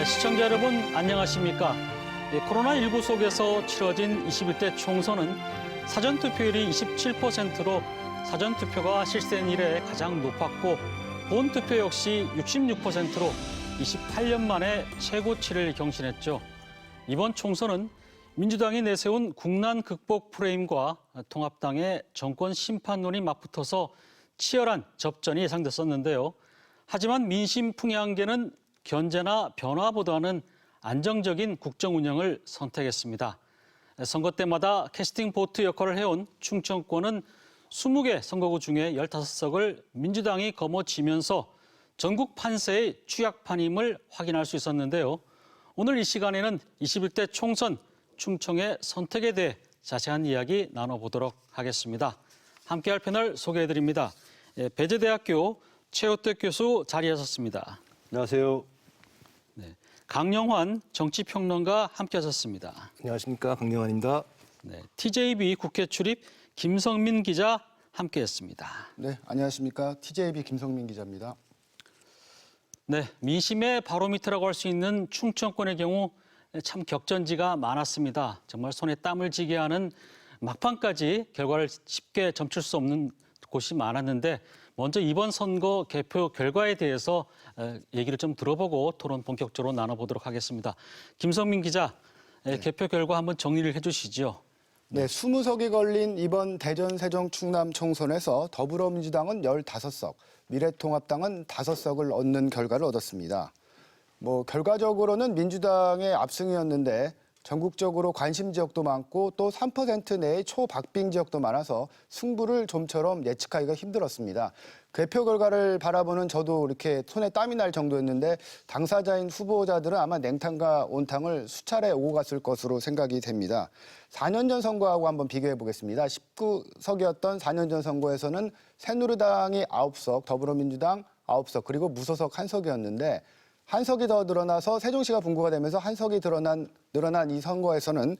시청자 여러분 안녕하십니까? 코로나19 속에서 치러진 21대 총선은 사전투표율이 27%로 사전투표가 실시된 이래 가장 높았고 본투표 역시 66%로 28년 만에 최고치를 경신했죠. 이번 총선은 민주당이 내세운 국난 극복 프레임과 통합당의 정권 심판론이 맞붙어서 치열한 접전이 예상됐었는데요. 하지만 민심 풍향계는 견제나 변화보다는 안정적인 국정 운영을 선택했습니다. 선거 때마다 캐스팅 보트 역할을 해온 충청권은 20개 선거구 중에 15석을 민주당이 거머쥐면서 전국 판세의 취약판임을 확인할 수 있었는데요. 오늘 이 시간에는 21대 총선 충청의 선택에 대해 자세한 이야기 나눠보도록 하겠습니다. 함께할 패널 소개해드립니다. 배재대학교 최호택 교수 자리하셨습니다. 안녕하세요. 네, 강영환 정치평론가 함께하셨습니다. 안녕하십니까, 강영환입니다. 네, TJB 국회 출입 김성민 기자 함께했습니다. 네, 안녕하십니까, TJB 김성민 기자입니다. 네, 민심의 바로미터라고 할 수 있는 충청권의 경우 참 격전지가 많았습니다. 정말 손에 땀을 쥐게 하는 막판까지 결과를 쉽게 점칠 수 없는 곳이 많았는데 먼저 이번 선거 개표 결과에 대해서 얘기를 좀 들어보고 토론 본격적으로 나눠보도록 하겠습니다. 김성민 기자, 개표 결과 한번 정리를 해주시죠. 네, 20석이 걸린 이번 대전, 세종, 충남 총선에서 더불어민주당은 15석, 미래통합당은 5석을 얻는 결과를 얻었습니다. 결과적으로는 민주당의 압승이었는데 전국적으로 관심 지역도 많고 또 3% 내의 초박빙 지역도 많아서 승부를 좀처럼 예측하기가 힘들었습니다. 개표 결과를 바라보는 저도 이렇게 손에 땀이 날 정도였는데 당사자인 후보자들은 아마 냉탕과 온탕을 수차례 오고 갔을 것으로 생각이 됩니다. 4년 전 선거하고 한번 비교해 보겠습니다. 19석이었던 4년 전 선거에서는 새누리당이 9석, 더불어민주당 9석, 그리고 무소속 1석이었는데 한 석이 더 늘어나서 세종시가 분구가 되면서 한 석이 늘어난 이 선거에서는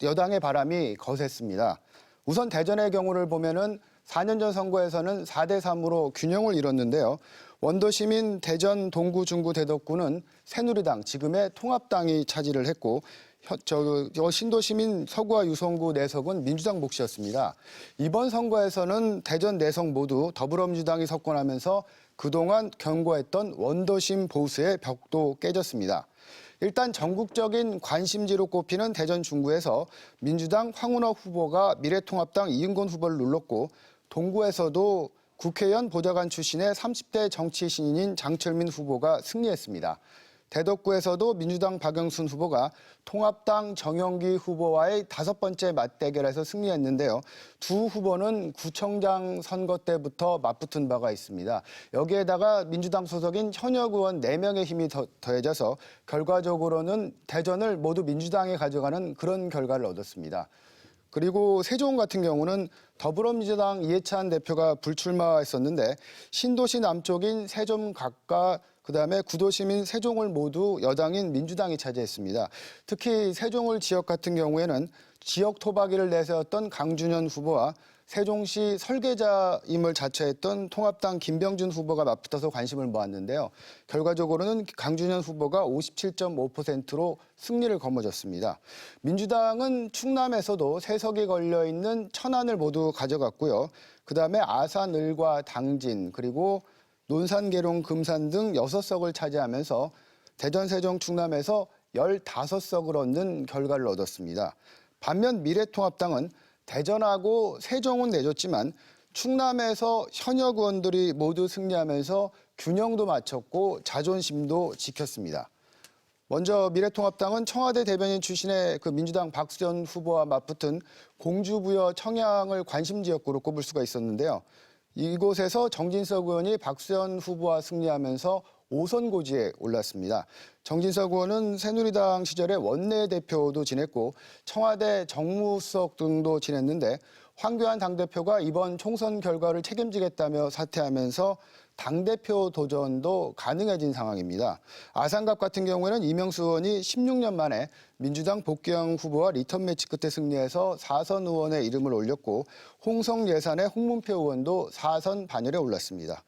여당의 바람이 거셌습니다. 우선 대전의 경우를 보면은 4년 전 선거에서는 4대 3으로 균형을 이뤘는데요. 원도시민 대전 동구 중구 대덕구는 새누리당, 지금의 통합당이 차지를 했고 신도시민 서구와 유성구 내석은 민주당 몫이었습니다. 이번 선거에서는 대전 내석 모두 더불어민주당이 석권하면서 그동안 견고했던 원도심 보수의 벽도 깨졌습니다. 일단 전국적인 관심지로 꼽히는 대전 중구에서 민주당 황운하 후보가 미래통합당 이은곤 후보를 눌렀고 동구에서도 국회의원 보좌관 출신의 30대 정치 신인인 장철민 후보가 승리했습니다. 대덕구에서도 민주당 박영순 후보가 통합당 정영기 후보와의 5번째 맞대결에서 승리했는데요. 두 후보는 구청장 선거 때부터 맞붙은 바가 있습니다. 여기에다가 민주당 소속인 현역 의원 4명의 힘이 더해져서 결과적으로는 대전을 모두 민주당이 가져가는 그런 결과를 얻었습니다. 그리고 세종 같은 경우는 더불어민주당 이해찬 대표가 불출마했었는데 신도시 남쪽인 세종각과 그다음에 구도심인 세종을 모두 여당인 민주당이 차지했습니다. 특히 세종을 지역 같은 경우에는 지역 토박이를 내세웠던 강준현 후보와 세종시 설계자임을 자처했던 통합당 김병준 후보가 맞붙어서 관심을 모았는데요. 결과적으로는 강준현 후보가 57.5%로 승리를 거머쥐었습니다. 민주당은 충남에서도 3석이 걸려있는 천안을 모두 가져갔고요. 그다음에 아산, 을과 당진, 그리고 논산, 계룡, 금산 등 6석을 차지하면서 대전, 세종, 충남에서 15석을 얻는 결과를 얻었습니다. 반면 미래통합당은 대전하고 세종은 내줬지만 충남에서 현역 의원들이 모두 승리하면서 균형도 맞췄고 자존심도 지켰습니다. 먼저 미래통합당은 청와대 대변인 출신의 민주당 박수현 후보와 맞붙은 공주부여 청양을 관심 지역구로 꼽을 수가 있었는데요. 이곳에서 정진석 의원이 박수현 후보와 승리하면서 5선 고지에 올랐습니다. 정진석 의원은 새누리당 시절에 원내대표도 지냈고 청와대 정무수석 등도 지냈는데 황교안 당대표가 이번 총선 결과를 책임지겠다며 사퇴하면서 당대표 도전도 가능해진 상황입니다. 아산갑 같은 경우에는 이명수 의원이 16년 만에 민주당 복귀형 후보와 리턴 매치 끝에 승리해서 4선 의원의 이름을 올렸고 홍성 예산의 홍문표 의원도 4선 반열에 올랐습니다.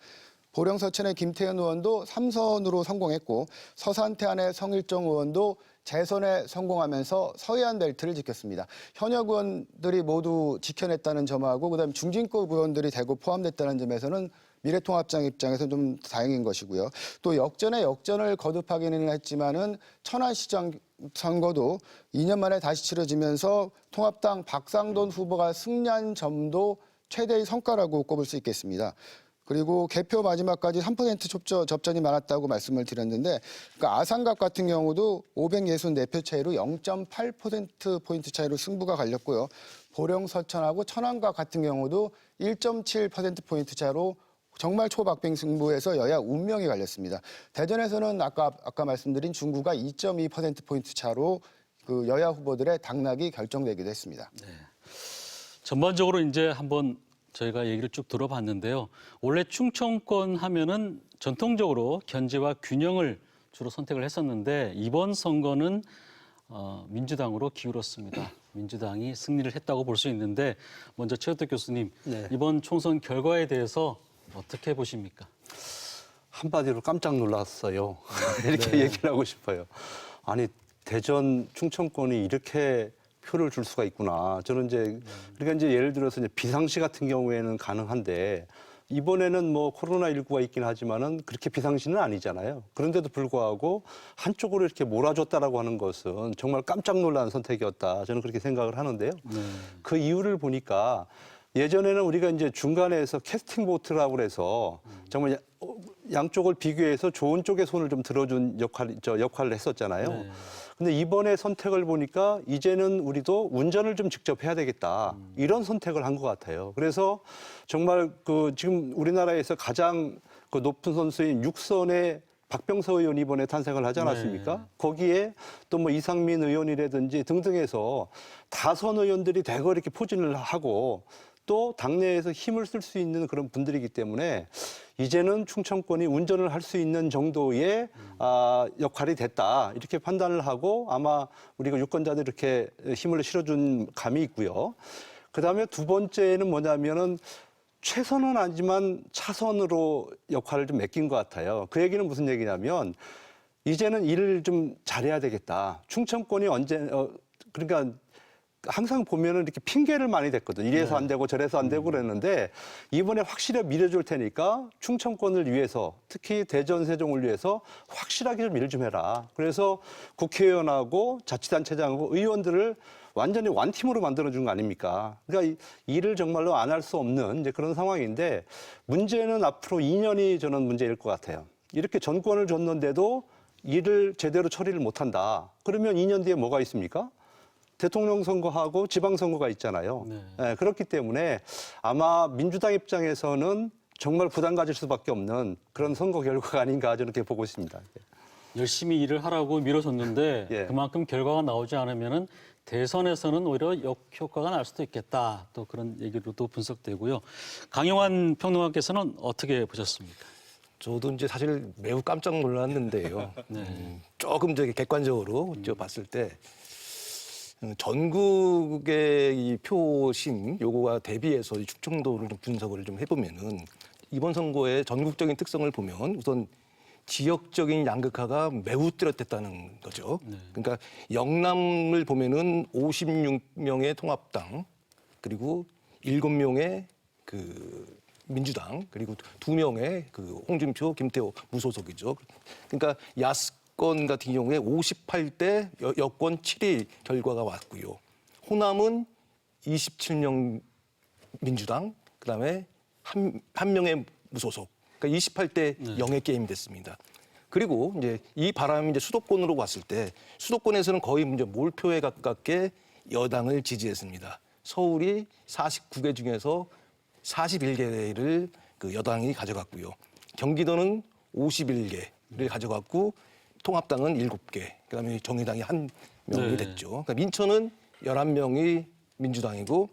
보령 서천의 김태현 의원도 3선으로 성공했고 서산태안의 성일정 의원도 재선에 성공하면서 서해안 벨트를 지켰습니다. 현역 의원들이 모두 지켜냈다는 점하고 그다음에 중진급 의원들이 대거 포함됐다는 점에서는 미래통합당 입장에서 좀 다행인 것이고요. 또 역전에 역전을 거듭하기는 했지만은 천안시장 선거도 2년 만에 다시 치러지면서 통합당 박상돈 후보가 승리한 점도 최대의 성과라고 꼽을 수 있겠습니다. 그리고 개표 마지막까지 3% 접전이 많았다고 말씀을 드렸는데 그러니까 아산갑 같은 경우도 564표 차이로 0.8%포인트 차이로 승부가 갈렸고요. 보령 서천하고 천안갑 같은 경우도 1.7%포인트 차로 정말 초박빙 승부에서 여야 운명이 갈렸습니다. 대전에서는 아까 말씀드린 중구가 2.2%포인트 차로 그 여야 후보들의 당락이 결정되기도 했습니다. 네. 전반적으로 이제 한번 저희가 얘기를 쭉 들어봤는데요. 원래 충청권 하면은 전통적으로 견제와 균형을 주로 선택을 했었는데 이번 선거는 민주당으로 기울었습니다. 민주당이 승리를 했다고 볼 수 있는데 먼저 최우택 교수님, 네. 이번 총선 결과에 대해서 어떻게 보십니까? 한마디로 깜짝 놀랐어요. 이렇게 얘기를 하고 싶어요. 아니 대전 충청권이 이렇게 표를 줄 수가 있구나. 저는 이제 그러니까 이제 예를 들어서 이제 비상시 같은 경우에는 가능한데 이번에는 뭐 코로나19가 있긴 하지만은 그렇게 비상시는 아니잖아요. 그런데도 불구하고 한쪽으로 이렇게 몰아줬다라고 하는 것은 정말 깜짝 놀란 선택이었다. 저는 그렇게 생각을 하는데요. 그 이유를 보니까 예전에는 우리가 이제 중간에서 캐스팅 보트라고 그래서 정말 양쪽을 비교해서 좋은 쪽의 손을 좀 들어준 역할을 했었잖아요. 네. 근데 이번에 선택을 보니까 이제는 우리도 운전을 좀 직접 해야 되겠다. 이런 선택을 한 것 같아요. 그래서 정말 그 지금 우리나라에서 가장 그 높은 선수인 6선의 박병서 의원이 이번에 탄생을 하지 않았습니까? 네. 거기에 또 뭐 이상민 의원이라든지 등등해서 다선 의원들이 대거 이렇게 포진을 하고 또 당내에서 힘을 쓸 수 있는 그런 분들이기 때문에 이제는 충청권이 운전을 할 수 있는 정도의 역할이 됐다. 이렇게 판단을 하고 아마 우리가 유권자들이 이렇게 힘을 실어준 감이 있고요. 그다음에 두 번째는 뭐냐면은 최선은 아니지만 차선으로 역할을 좀 맡긴 것 같아요. 그 얘기는 무슨 얘기냐면 이제는 일을 좀 잘해야 되겠다. 충청권이 그러니까 항상 보면은 이렇게 핑계를 많이 댔거든. 이래서 안 되고 저래서 안 되고 그랬는데 이번에 확실히 밀어줄 테니까 충청권을 위해서 특히 대전 세종을 위해서 확실하게 좀 일 좀 해라. 그래서 국회의원하고 자치단체장하고 의원들을 완전히 완팀으로 만들어준 거 아닙니까? 그러니까 일을 정말로 안 할 수 없는 이제 그런 상황인데 문제는 앞으로 2년이 저는 문제일 것 같아요. 이렇게 전권을 줬는데도 일을 제대로 처리를 못한다. 그러면 2년 뒤에 뭐가 있습니까? 대통령 선거하고 지방선거가 있잖아요. 네. 그렇기 때문에 아마 민주당 입장에서는 정말 부담 가질 수밖에 없는 그런 선거 결과가 아닌가 저는 그렇게 보고 있습니다. 열심히 일을 하라고 밀어줬는데 예. 그만큼 결과가 나오지 않으면은 대선에서는 오히려 역효과가 날 수도 있겠다. 또 그런 얘기로도 분석되고요. 강용환 평론가께서는 어떻게 보셨습니까? 저도 이제 사실 매우 깜짝 놀랐는데요. 네. 조금 저기 객관적으로 봤을 때 전국의 이 표심 요거와 대비해서 이 충청도를 좀 분석을 좀 해보면은 이번 선거의 전국적인 특성을 보면 우선 지역적인 양극화가 매우 뚜렷했다는 거죠. 네. 그러니까 영남을 보면은 56명의 통합당 그리고 7명의 그 민주당 그리고 2명의 그 홍준표, 김태호 무소속이죠. 그러니까 야권 같은 경우에 58대 여권 7위 결과가 왔고요. 호남은 27명 민주당, 그다음에 한 명의 무소속. 그러니까 28대 0의 게임이 됐습니다. 그리고 이제 이 바람이 이제 수도권으로 왔을 때 수도권에서는 거의 이제 몰표에 가깝게 여당을 지지했습니다. 서울이 49개 중에서 41개를 그 여당이 가져갔고요. 경기도는 51개를 가져갔고 통합당은 7개, 그다음에 정의당이 한 명이 네. 됐죠. 그러니까 민천은 11명이 민주당이고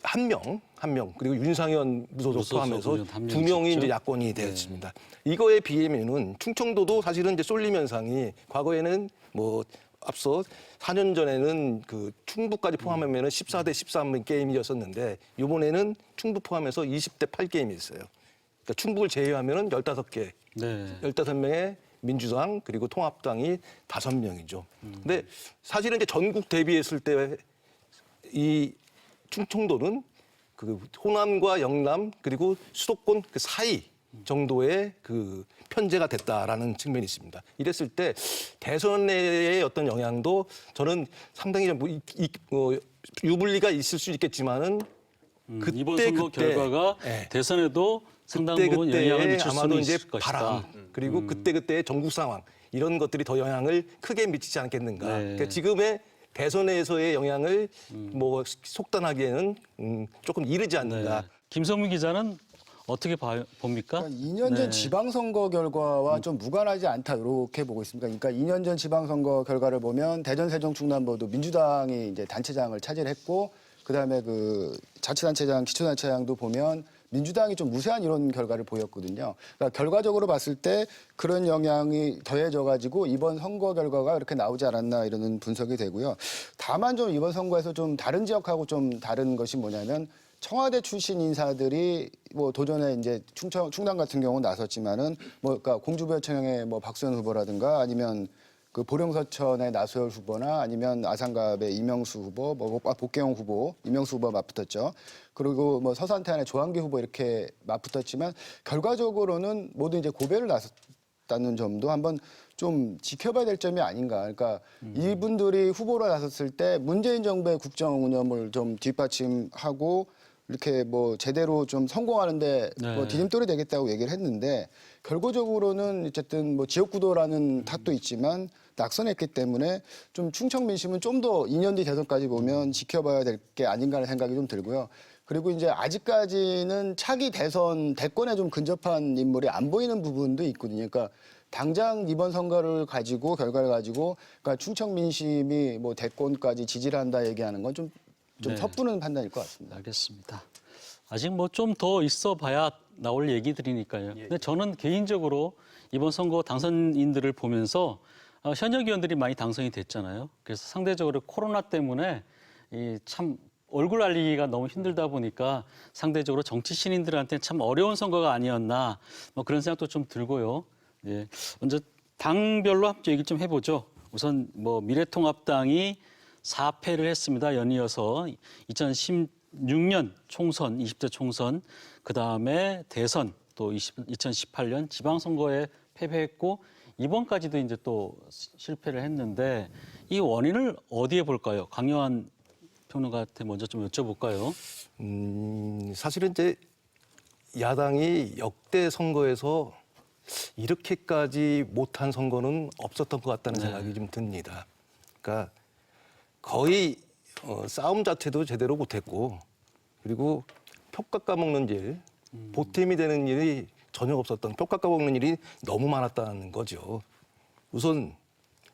한 명, 그리고 윤상현 무소속 포함해서 의원 한 명이 2명이 있었죠? 이제 야권이 되었습니다. 이거에 비하면은 충청도도 사실은 이제 쏠림 현상이 과거에는 뭐 앞서 4년 전에는 그 충북까지 포함하면은 14대 13 게임이었었는데 이번에는 충북 포함해서 20대 8 게임이 있어요. 그러니까 충북을 제외하면은 15개, 네. 15명의 민주당 그리고 통합당이 5명이죠. 근데 사실은 이제 전국 대비했을 때 이 충청도는 그 호남과 영남 그리고 수도권 그 사이 정도의 그 편제가 됐다라는 측면이 있습니다. 이랬을 때 대선의 어떤 영향도 저는 상당히 좀 유불리가 있을 수 있겠지만은 이번 선거 결과가 네. 대선에도 상당 부분 영향을 미칠 수는 아마도 이제 있을 것이다. 바람 그리고 그때그때의 전국 상황 이런 것들이 더 영향을 크게 미치지 않겠는가. 네. 그러니까 지금의 대선에서의 영향을 뭐 속단하기에는 조금 이르지 않는가. 네. 김성민 기자는 어떻게 봅니까? 그러니까 2년 전 네. 지방선거 결과와 좀 무관하지 않다 이렇게 보고 있습니다. 그러니까 2년 전 지방선거 결과를 보면 대전, 세종, 충남도도 민주당이 이제 단체장을 차지했고 그다음에 그 자치단체장, 기초단체장도 보면 민주당이 좀 무세한 이런 결과를 보였거든요. 그러니까 결과적으로 봤을 때 그런 영향이 더해져가지고 이번 선거 결과가 이렇게 나오지 않았나 이런 분석이 되고요. 다만 좀 이번 선거에서 좀 다른 지역하고 좀 다른 것이 뭐냐면 청와대 출신 인사들이 뭐 도전에 이제 충남 같은 경우 나섰지만은 뭐 그러니까 공주부여청의 뭐 박수현 후보라든가 아니면 그 보령서천의 나소열 후보나 아니면 아산갑의 이명수 후보, 뭐 복개영 후보, 이명수 후보가 맞붙었죠. 그리고 뭐 서산태안의 조한기 후보 이렇게 맞붙었지만 결과적으로는 모두 이제 고배를 나섰다는 점도 한번 좀 지켜봐야 될 점이 아닌가. 그러니까 이분들이 후보로 나섰을 때 문재인 정부의 국정 운영을 좀 뒷받침하고 이렇게 뭐 제대로 좀 성공하는데 뭐 네. 디딤돌이 되겠다고 얘기를 했는데 결과적으로는 어쨌든 뭐 지역구도라는 탓도 있지만 낙선했기 때문에 좀 충청 민심은 좀 더 2년 뒤 대선까지 보면 지켜봐야 될 게 아닌가 하는 생각이 좀 들고요. 그리고 이제 아직까지는 차기 대권에 좀 근접한 인물이 안 보이는 부분도 있거든요. 그러니까 당장 이번 선거를 가지고 결과를 가지고 그러니까 충청 민심이 뭐 대권까지 지지를 한다 얘기하는 건 좀 네. 섣부른 판단일 것 같습니다. 알겠습니다. 아직 뭐 좀 더 있어 봐야 나올 얘기들이니까요. 근데 저는 개인적으로 이번 선거 당선인들을 보면서 현역 의원들이 많이 당선이 됐잖아요. 그래서 상대적으로 코로나 때문에 이 참 얼굴 알리기가 너무 힘들다 보니까 상대적으로 정치 신인들한테는 참 어려운 선거가 아니었나 뭐 그런 생각도 좀 들고요. 예. 먼저 당별로 함께 얘기 좀 해보죠. 우선 뭐 미래통합당이 4패를 했습니다. 연이어서 2016년 총선, 20대 총선, 그다음에 대선, 또 2018년 지방선거에 패배했고 이번까지도 이제 또 실패를 했는데 이 원인을 어디에 볼까요? 강요한 평론가한테 먼저 좀 여쭤볼까요? 사실은 이제 야당이 역대 선거에서 이렇게까지 못한 선거는 없었던 것 같다는 생각이 좀 듭니다. 그러니까 거의 싸움 자체도 제대로 못했고 그리고 표 깎아먹는 일, 보탬이 되는 일이 전혀 없었던 표 깎아먹는 일이 너무 많았다는 거죠. 우선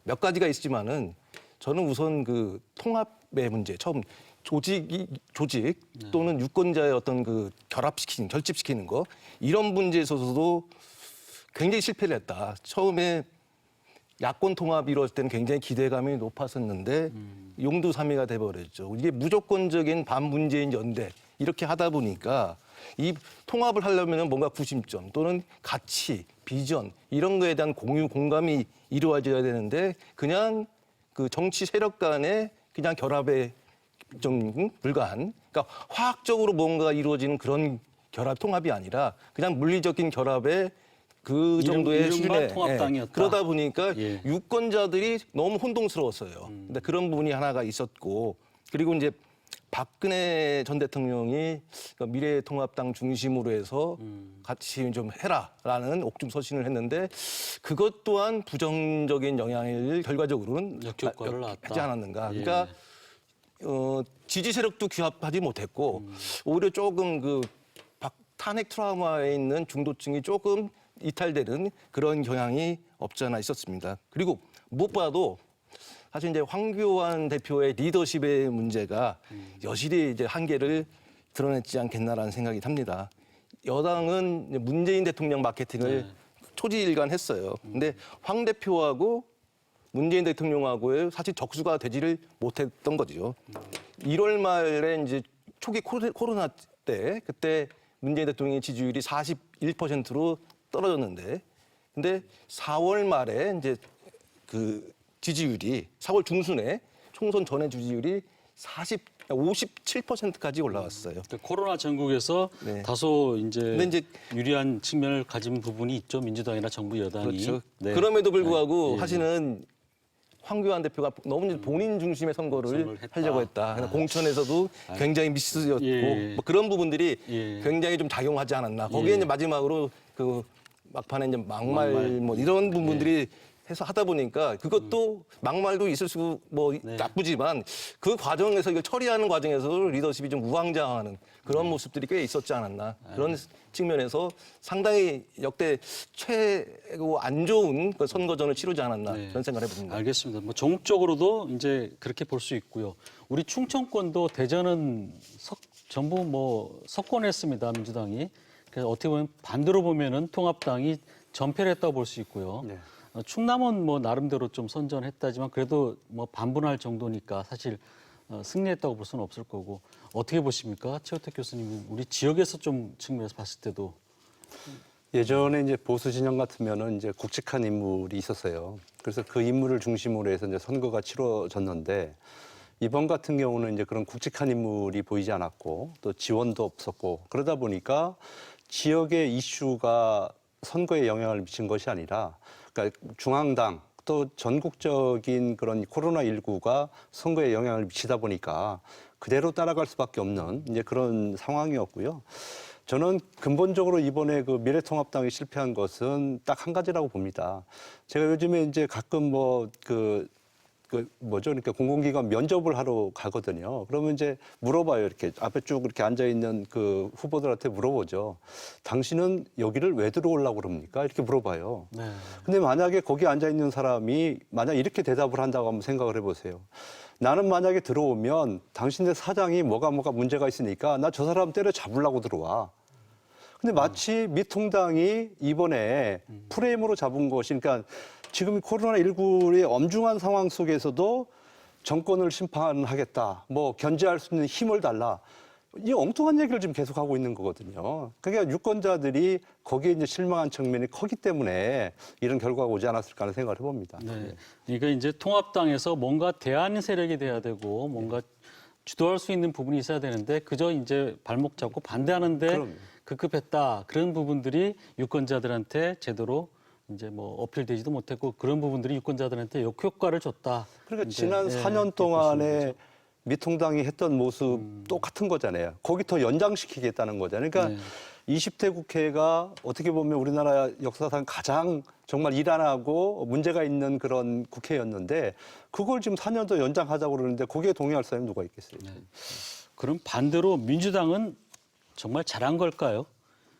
몇 가지가 있지만은 저는 우선 그 통합의 문제, 처음 조직 또는 유권자의 어떤 그 결집시키는 거 이런 문제에 있어서도 굉장히 실패를 했다. 처음에 야권 통합이 이루어질 때는 굉장히 기대감이 높았었는데 용두사미가 돼버렸죠. 이게 무조건적인 반문재인 연대 이렇게 하다 보니까 이 통합을 하려면 뭔가 구심점 또는 가치, 비전 이런 거에 대한 공감이 이루어져야 되는데 그냥 그 정치 세력 간의 그냥 결합에 좀 불과한 그러니까 화학적으로 뭔가 이루어지는 그런 결합 통합이 아니라 그냥 물리적인 결합에 그 정도의 이른바 수준의 통합당이었다. 그러다 보니까 예. 유권자들이 너무 혼동스러웠어요. 근데 그런 부분이 하나가 있었고 그리고 이제 박근혜 전 대통령이 미래통합당 중심으로 해서 같이 좀 해라라는 옥중서신을 했는데 그것 또한 부정적인 영향을 결과적으로는 역효과를 낳았다. 하지 않았는가. 예. 그러니까 지지 세력도 규합하지 못했고 오히려 조금 그 탄핵 트라우마에 있는 중도층이 조금 이탈되는 그런 경향이 없지 않아 있었습니다. 그리고 무엇보다도 사실 이제 황교안 대표의 리더십의 문제가 여실히 이제 한계를 드러냈지 않겠나라는 생각이 듭니다. 여당은 문재인 대통령 마케팅을 초지일관 했어요. 근데 황 대표하고 문재인 대통령하고의 사실 적수가 되지를 못했던 거죠. 1월 말에 이제 초기 코로나 때 그때 문재인 대통령의 지지율이 51%로 떨어졌는데, 근데 4월 말에 이제 그 지지율이 4월 중순에 총선 전에 지지율이 57%까지 올라왔어요. 코로나 전국에서 네. 다소 근데 이제 유리한 측면을 가진 부분이 있죠. 민주당이나 정부 여당이. 그렇죠. 네. 그럼에도 불구하고 네. 하시는 황교안 대표가 너무 본인 중심의 선거를 선거를 했다. 하려고 했다. 공천에서도 굉장히 미스였고 예. 뭐 그런 부분들이 예. 굉장히 좀 작용하지 않았나. 거기에 예. 이제 마지막으로 그 막판에 이제 막말 뭐 이런 부분들이 해서 하다 보니까 그것도 막말도 있을 수 뭐 나쁘지만 그 과정에서 이걸 처리하는 과정에서 리더십이 좀 우왕좌왕하는 그런 모습들이 꽤 있었지 않았나. 그런 측면에서 상당히 역대 최고 안 좋은 그 선거전을 치르지 않았나 그런 생각을 해봅니다. 알겠습니다. 뭐 종적으로도 이제 그렇게 볼 수 있고요. 우리 충청권도 대전은 전부 뭐 석권했습니다. 민주당이. 그래서 어떻게 보면 반대로 보면은 통합당이 전패를 했다고 볼 수 있고요. 네. 충남은 뭐 나름대로 좀 선전했다지만 그래도 뭐 반분할 정도니까 사실 승리했다고 볼 수는 없을 거고 어떻게 보십니까? 최우택 교수님은 우리 지역에서 좀 측면에서 봤을 때도 예전에 이제 보수 진영 같으면은 이제 굵직한 인물이 있었어요. 그래서 그 인물을 중심으로 해서 이제 선거가 치러졌는데 이번 같은 경우는 이제 그런 굵직한 인물이 보이지 않았고 또 지원도 없었고 그러다 보니까 지역의 이슈가 선거에 영향을 미친 것이 아니라 그러니까 중앙당 또 전국적인 그런 코로나19가 선거에 영향을 미치다 보니까 그대로 따라갈 수밖에 없는 이제 그런 상황이었고요. 저는 근본적으로 이번에 그 미래통합당이 실패한 것은 딱 한 가지라고 봅니다. 제가 요즘에 이제 가끔 그러니까 공공기관 면접을 하러 가거든요. 그러면 이제 물어봐요. 이렇게 앞에 쭉 이렇게 앉아 있는 그 후보들한테 물어보죠. 당신은 여기를 왜 들어오려고 그럽니까? 이렇게 물어봐요. 네. 근데 만약에 거기 앉아 있는 사람이 만약 이렇게 대답을 한다고 한번 생각을 해보세요. 나는 만약에 들어오면 당신네 사장이 뭐가 문제가 있으니까 나 저 사람 때려 잡으려고 들어와. 근데 마치 미통당이 이번에 프레임으로 잡은 것이 그러니까 지금 코로나19의 엄중한 상황 속에서도 정권을 심판하겠다, 뭐 견제할 수 있는 힘을 달라. 이 엉뚱한 얘기를 지금 계속하고 있는 거거든요. 그러니까 유권자들이 거기에 이제 실망한 측면이 크기 때문에 이런 결과가 오지 않았을까 하는 생각을 해봅니다. 네. 그러니까 이제 통합당에서 뭔가 대안 세력이 돼야 되고 뭔가 주도할 수 있는 부분이 있어야 되는데 그저 이제 발목 잡고 반대하는데 그럼요. 급급했다. 그런 부분들이 유권자들한테 제대로 이제 뭐 어필되지도 못했고 그런 부분들이 유권자들한테 역효과를 줬다. 그러니까 이제, 지난 예, 4년 동안에 미통당이 했던 모습 똑같은 거잖아요. 거기 더 연장시키겠다는 거잖아요. 그러니까 20대 국회가 어떻게 보면 우리나라 역사상 가장 정말 일 안 하고 문제가 있는 그런 국회였는데 그걸 지금 4년 더 연장하자고 그러는데 거기에 동의할 사람이 누가 있겠어요. 그럼 반대로 민주당은 정말 잘한 걸까요?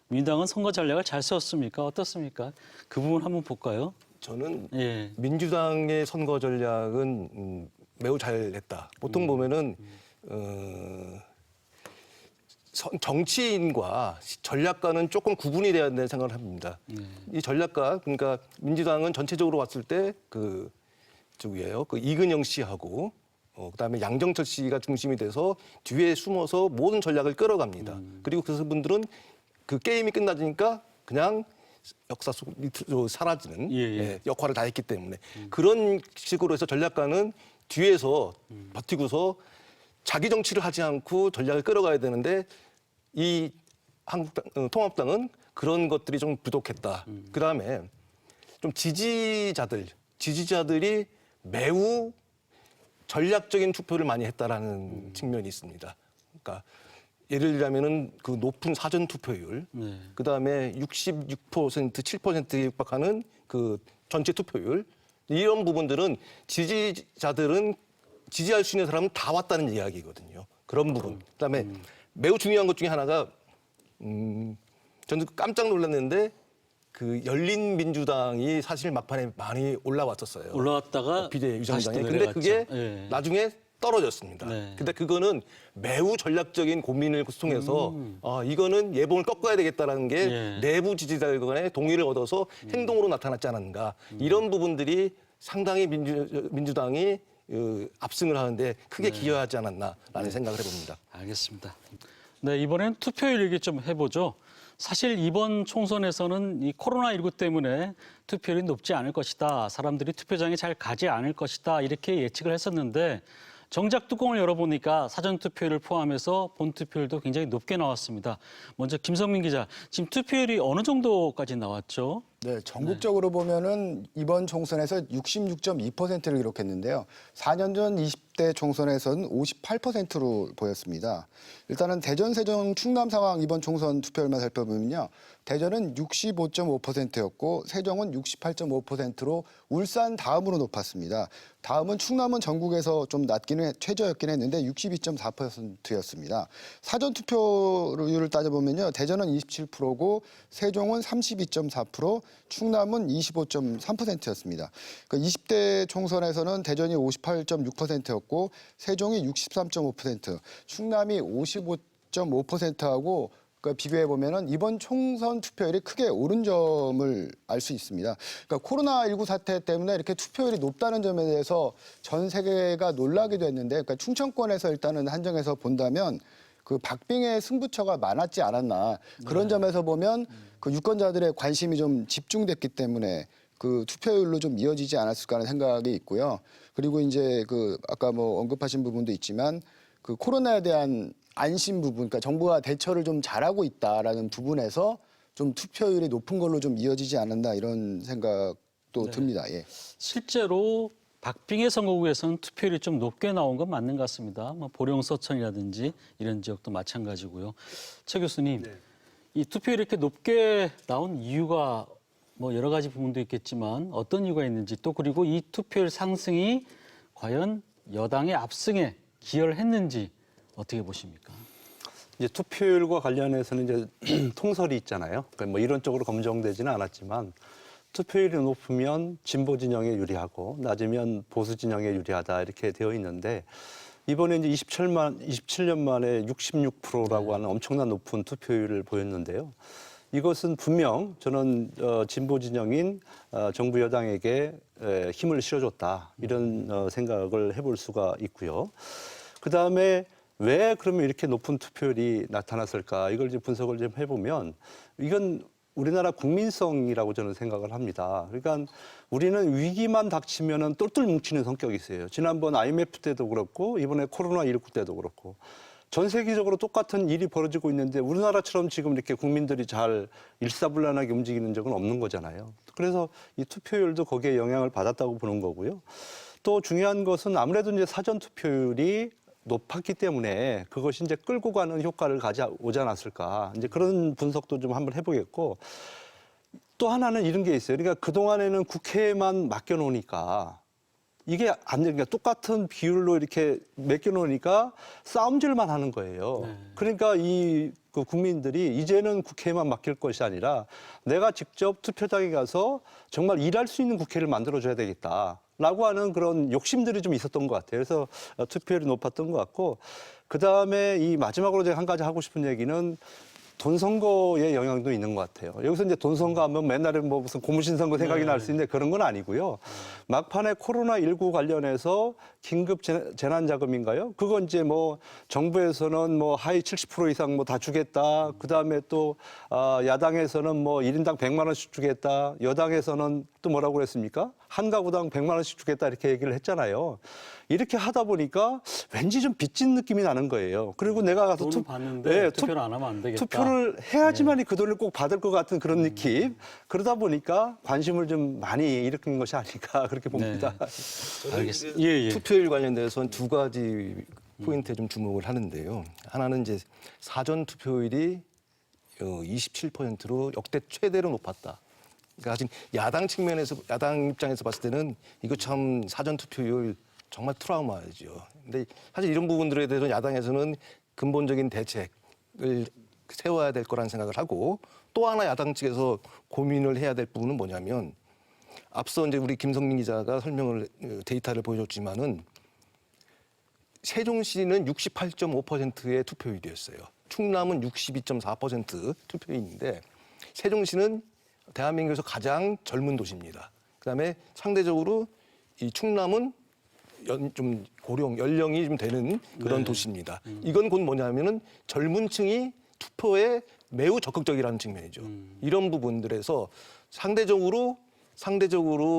민주당은 선거 전략을 잘 세웠습니까? 어떻습니까? 그 부분 한번 볼까요? 저는 예. 민주당의 선거 전략은 매우 잘했다. 보통 보면은 정치인과 전략가는 조금 구분이 돼야 된다는 생각을 합니다. 이 전략가 그러니까 민주당은 전체적으로 봤을 때 그 저기예요. 그 이근영 씨하고 그다음에 양정철 씨가 중심이 돼서 뒤에 숨어서 모든 전략을 끌어갑니다. 그리고 그 분들은 그 게임이 끝나니까 그냥 역사 속으로 사라지는 역할을 다 했기 때문에 그런 식으로 해서 전략가는 뒤에서 버티고서 자기 정치를 하지 않고 전략을 끌어가야 되는데 이 통합당은 그런 것들이 좀 부족했다. 그다음에 좀 지지자들이 매우 전략적인 투표를 많이 했다라는 측면이 있습니다. 그러니까 예를 들자면은 그 높은 사전 투표율, 그다음에 66%, 7%에 육박하는 그 전체 투표율 이런 부분들은 지지자들은 지지할 수 있는 사람은 다 왔다는 이야기거든요. 그런 부분. 그다음에 매우 중요한 것 중에 하나가 저는 깜짝 놀랐는데 그 열린민주당이 사실 막판에 많이 올라왔었어요. 올라왔다가 비대 다시 또 위원장에. 근데 그게 내려갔죠. 예. 나중에 떨어졌습니다. 네. 근데 그거는 매우 전략적인 고민을 통해서 이거는 예봉을 꺾어야 되겠다라는 게 예. 내부 지지자들 간의 동의를 얻어서 행동으로 나타났지 않았는가. 이런 부분들이 상당히 민주당이 압승을 하는데 크게 기여하지 않았나라는 생각을 해봅니다. 알겠습니다. 네, 이번엔 투표율 얘기 좀 해보죠. 사실 이번 총선에서는 이 코로나19 때문에 투표율이 높지 않을 것이다. 사람들이 투표장에 잘 가지 않을 것이다. 이렇게 예측을 했었는데 정작 뚜껑을 열어보니까 사전투표율을 포함해서 본투표율도 굉장히 높게 나왔습니다. 먼저 김성민 기자, 지금 투표율이 어느 정도까지 나왔죠? 네, 전국적으로 보면은 이번 총선에서 66.2%를 기록했는데요. 4년 전 20대 총선에서는 58%로 보였습니다. 일단은 대전, 세종, 충남 상황 이번 총선 투표율만 살펴보면요. 대전은 65.5%였고 세종은 68.5%로 울산 다음으로 높았습니다. 다음은 충남은 전국에서 좀 최저였긴 했는데 62.4%였습니다. 사전 투표율을 따져보면요. 대전은 27%고 세종은 32.4%, 충남은 25.3%였습니다. 그러니까 20대 총선에서는 대전이 58.6%였고 세종이 63.5%, 충남이 55.5%하고 그러니까 비교해 보면은 이번 총선 투표율이 크게 오른 점을 알 수 있습니다. 그러니까 코로나19 사태 때문에 이렇게 투표율이 높다는 점에 대해서 전 세계가 놀라기도 했는데, 그러니까 충청권에서 일단은 한정해서 본다면 그 박빙의 승부처가 많았지 않았나 그런 점에서 보면 그 유권자들의 관심이 좀 집중됐기 때문에 그 투표율로 좀 이어지지 않았을까 하는 생각이 있고요. 그리고 이제 그 아까 뭐 언급하신 부분도 있지만 그 코로나에 대한 안심 부분, 그러니까 정부가 대처를 좀 잘하고 있다라는 부분에서 좀 투표율이 높은 걸로 좀 이어지지 않았나 이런 생각도 듭니다. 예. 실제로 박빙의 선거구에서는 투표율이 좀 높게 나온 건 맞는 것 같습니다. 뭐 보령 서천이라든지 이런 지역도 마찬가지고요. 최 교수님, 이 투표율이 이렇게 높게 나온 이유가 뭐 여러 가지 부분도 있겠지만 어떤 이유가 있는지 또 그리고 이 투표율 상승이 과연 여당의 압승에 기여를 했는지 어떻게 보십니까? 이제 투표율과 관련해서는 이제 통설이 있잖아요. 그러니까 뭐 이론적으로 검증되지는 않았지만 투표율이 높으면 진보 진영에 유리하고 낮으면 보수 진영에 유리하다 이렇게 되어 있는데 이번에 이제 27년 만에 66%라고 하는 엄청난 높은 투표율을 보였는데요. 이것은 분명 저는 진보 진영인 정부 여당에게 힘을 실어줬다 이런 생각을 해볼 수가 있고요. 그다음에 왜 그러면 이렇게 높은 투표율이 나타났을까? 이걸 이제 분석을 좀 해보면 이건 우리나라 국민성이라고 저는 생각을 합니다. 그러니까 우리는 위기만 닥치면은 똘똘 뭉치는 성격이 있어요. 지난번 IMF 때도 그렇고 이번에 코로나19 때도 그렇고 전 세계적으로 똑같은 일이 벌어지고 있는데 우리나라처럼 지금 이렇게 국민들이 잘 일사불란하게 움직이는 적은 없는 거잖아요. 그래서 이 투표율도 거기에 영향을 받았다고 보는 거고요. 또 중요한 것은 아무래도 이제 사전 투표율이 높았기 때문에 그것이 이제 끌고 가는 효과를 가져오지 않았을까. 이제 그런 분석도 좀 한번 해보겠고 또 하나는 이런 게 있어요. 그러니까 그동안에는 국회에만 맡겨놓으니까 이게 안 되니까 똑같은 비율로 이렇게 맡겨놓으니까 싸움질만 하는 거예요. 그러니까 그 국민들이 이제는 국회에만 맡길 것이 아니라 내가 직접 투표장에 가서 정말 일할 수 있는 국회를 만들어줘야 되겠다. 라고 하는 그런 욕심들이 좀 있었던 것 같아요. 그래서 투표율이 높았던 것 같고 그다음에 이 마지막으로 제가 한 가지 하고 싶은 얘기는 돈 선거의 영향도 있는 것 같아요. 여기서 이제 돈 선거하면 맨날에 뭐 무슨 고무신 선거 생각이 날 수 있는데 그런 건 아니고요. 막판에 코로나19 관련해서 긴급 재난자금인가요? 그건 이제 뭐 정부에서는 뭐 하위 70% 이상 뭐 다 주겠다. 그다음에 또 야당에서는 뭐 1인당 100만 원씩 주겠다. 여당에서는 또 뭐라고 그랬습니까? 한 가구당 100만 원씩 주겠다 이렇게 얘기를 했잖아요. 이렇게 하다 보니까 왠지 좀 빚진 느낌이 나는 거예요. 그리고 내가 가서 돈을 받는데 투표를 안 하면 안 되겠다. 투표를 해야지만이 그 돈을 꼭 받을 것 같은 그런 느낌. 그러다 보니까 관심을 좀 많이 일으킨 것이 아닐까 그렇게 봅니다. 알겠습니다. 예. 투표율 관련돼서는 두 가지 포인트에 좀 주목을 하는데요. 하나는 이제 사전 투표율이 27%로 역대 최대로 높았다. 그러니까 지금 야당 입장에서 봤을 때는 이거 참 사전 투표율 정말 트라우마죠. 근데 사실 이런 부분들에 대해서 야당에서는 근본적인 대책을 세워야 될 거라는 생각을 하고 또 하나 야당 측에서 고민을 해야 될 부분은 뭐냐면 앞서 이제 우리 김성민 기자가 데이터를 보여줬지만은 세종시는 68.5%의 투표율이었어요. 충남은 62.4% 투표율인데 세종시는 대한민국에서 가장 젊은 도시입니다. 그다음에 상대적으로 이 충남은 좀 고령 연령이 좀 되는 그런 도시입니다. 이건 곧 뭐냐면은 젊은 층이 투표에 매우 적극적이라는 측면이죠. 이런 부분들에서 상대적으로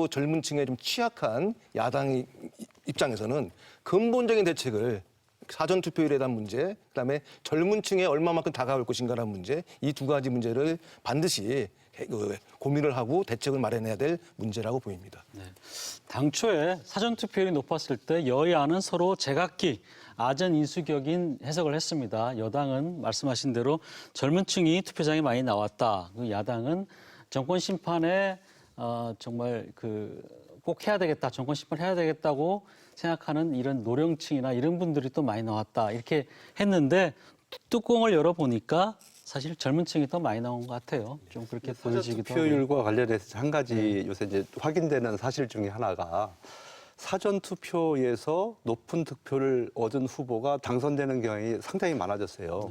젊은 층에 좀 취약한 야당 입장에서는 근본적인 대책을 사전 투표율에 대한 문제, 그다음에 젊은 층에 얼마만큼 다가올 것인가라는 문제, 이 두 가지 문제를 반드시 고민을 하고 대책을 마련해야 될 문제라고 보입니다. 네. 당초에 사전투표율이 높았을 때 여야는 서로 제각기 아전인수격인 해석을 했습니다. 여당은 말씀하신 대로 젊은 층이 투표장에 많이 나왔다. 야당은 정권 심판에 정말 꼭 해야 되겠다, 정권 심판해야 되겠다고 생각하는 이런 노령층이나 이런 분들이 또 많이 나왔다. 이렇게 했는데 뚜껑을 열어보니까 사실 젊은 층이 더 많이 나온 것 같아요. 좀 그렇게 보여지기도 하고. 투표율과 관련해서 한 가지 요새 이제 확인되는 사실 중에 하나가 사전 투표에서 높은 득표를 얻은 후보가 당선되는 경향이 상당히 많아졌어요.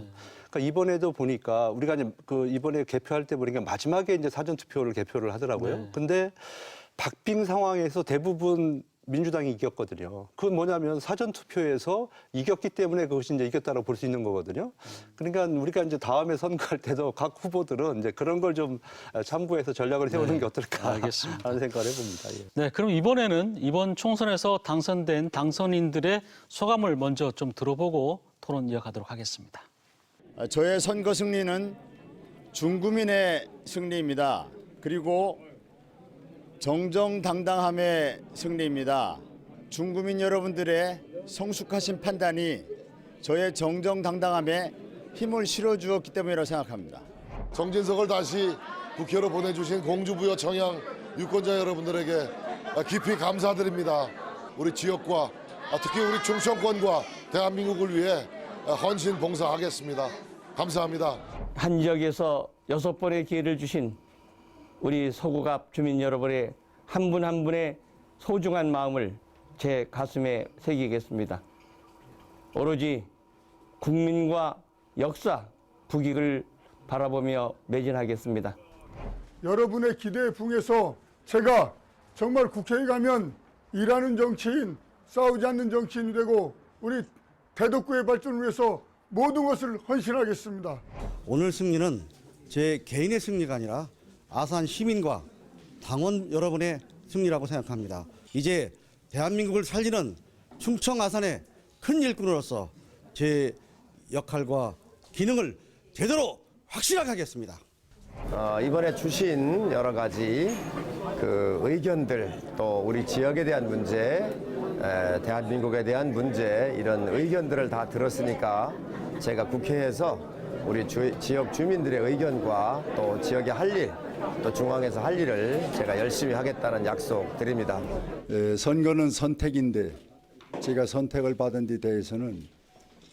그러니까 이번에도 보니까 우리가 이제 이번에 개표할 때 보니까 마지막에 이제 사전 투표를 개표를 하더라고요. 네. 근데 박빙 상황에서 대부분 민주당이 이겼거든요. 그건 뭐냐면 사전 투표에서 이겼기 때문에 그것이 이제 이겼다고 볼 수 있는 거거든요. 그러니까 우리가 이제 다음에 선거할 때도 각 후보들은 이제 그런 걸 좀 참고해서 전략을 세우는 게 어떨까 알겠습니다. 하는 생각을 해봅니다. 예. 네, 그럼 이번에는 이번 총선에서 당선된 당선인들의 소감을 먼저 좀 들어보고 토론 이어가도록 하겠습니다. 저의 선거 승리는 중구민의 승리입니다. 그리고 정정당당함의 승리입니다. 중구민 여러분들의 성숙하신 판단이 저의 정정당당함에 힘을 실어주었기 때문이라고 생각합니다. 정진석을 다시 국회로 보내주신 공주부여 청양 유권자 여러분들에게 깊이 감사드립니다. 우리 지역과 특히 우리 충청권과 대한민국을 위해 헌신 봉사하겠습니다. 감사합니다. 한 지역에서 6번의 기회를 주신 우리 서구갑 주민 여러분의 한 분 한 분의 소중한 마음을 제 가슴에 새기겠습니다. 오로지 국민과 역사, 국익을 바라보며 매진하겠습니다. 여러분의 기대에 부응해서 제가 정말 국회에 가면 일하는 정치인, 싸우지 않는 정치인이 되고 우리 대덕구의 발전을 위해서 모든 것을 헌신하겠습니다. 오늘 승리는 제 개인의 승리가 아니라 아산 시민과 당원 여러분의 승리라고 생각합니다. 이제 대한민국을 살리는 충청 아산의 큰 일꾼으로서 제 역할과 기능을 제대로 확실하게 하겠습니다. 이번에 주신 여러 가지 의견들, 또 우리 지역에 대한 문제, 대한민국에 대한 문제, 이런 의견들을 다 들었으니까 제가 국회에서 우리 지역 주민들의 의견과 또 지역에 할 일, 또 중앙에서 할 일을 제가 열심히 하겠다는 약속 드립니다. 선거는 선택인데 제가 선택을 받은 데 대해서는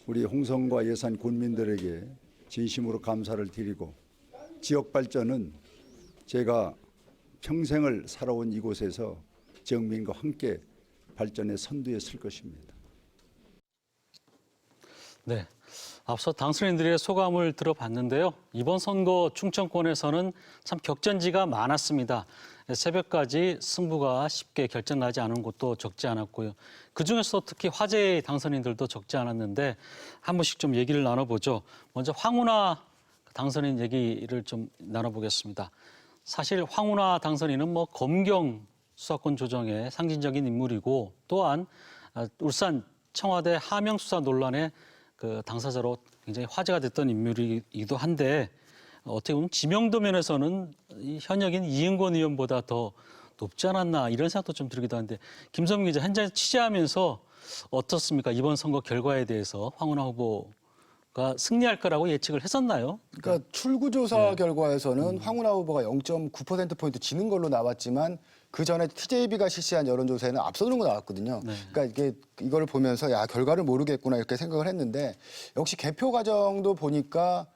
우리 홍성과 예산 군민들에게 진심으로 감사를 드리고, 지역 발전은 제가 평생을 살아온 이곳에서 지역민과 함께 발전의 선두에 설 것입니다. 네, 앞서 당선인들의 소감을 들어봤는데요. 이번 선거 충청권에서는 참 격전지가 많았습니다. 새벽까지 승부가 쉽게 결정나지 않은 곳도 적지 않았고요. 그중에서도 특히 화제의 당선인들도 적지 않았는데 한 분씩 좀 얘기를 나눠보죠. 먼저 황운하 당선인 얘기를 좀 나눠보겠습니다. 사실 황운하 당선인은 검경 수사권 조정의 상징적인 인물이고, 또한 울산 청와대 하명 수사 논란의 당사자로 굉장히 화제가 됐던 인물이기도 한데, 어떻게 보면 지명도 면에서는 이 현역인 이은권 의원보다 더 높지 않았나 이런 생각도 좀 들기도 하는데, 김선민 기자 현장 취재하면서 어떻습니까? 이번 선거 결과에 대해서 황운하 후보가 승리할 거라고 예측을 했었나요? 그러니까 출구조사 결과에서는 황운하 후보가 0.9%포인트 지는 걸로 나왔지만 그 전에 TJB가 실시한 여론조사에는 앞서는 거 나왔거든요. 네. 그러니까 이걸 보면서 결과를 모르겠구나 이렇게 생각을 했는데, 역시 개표 과정도 보니까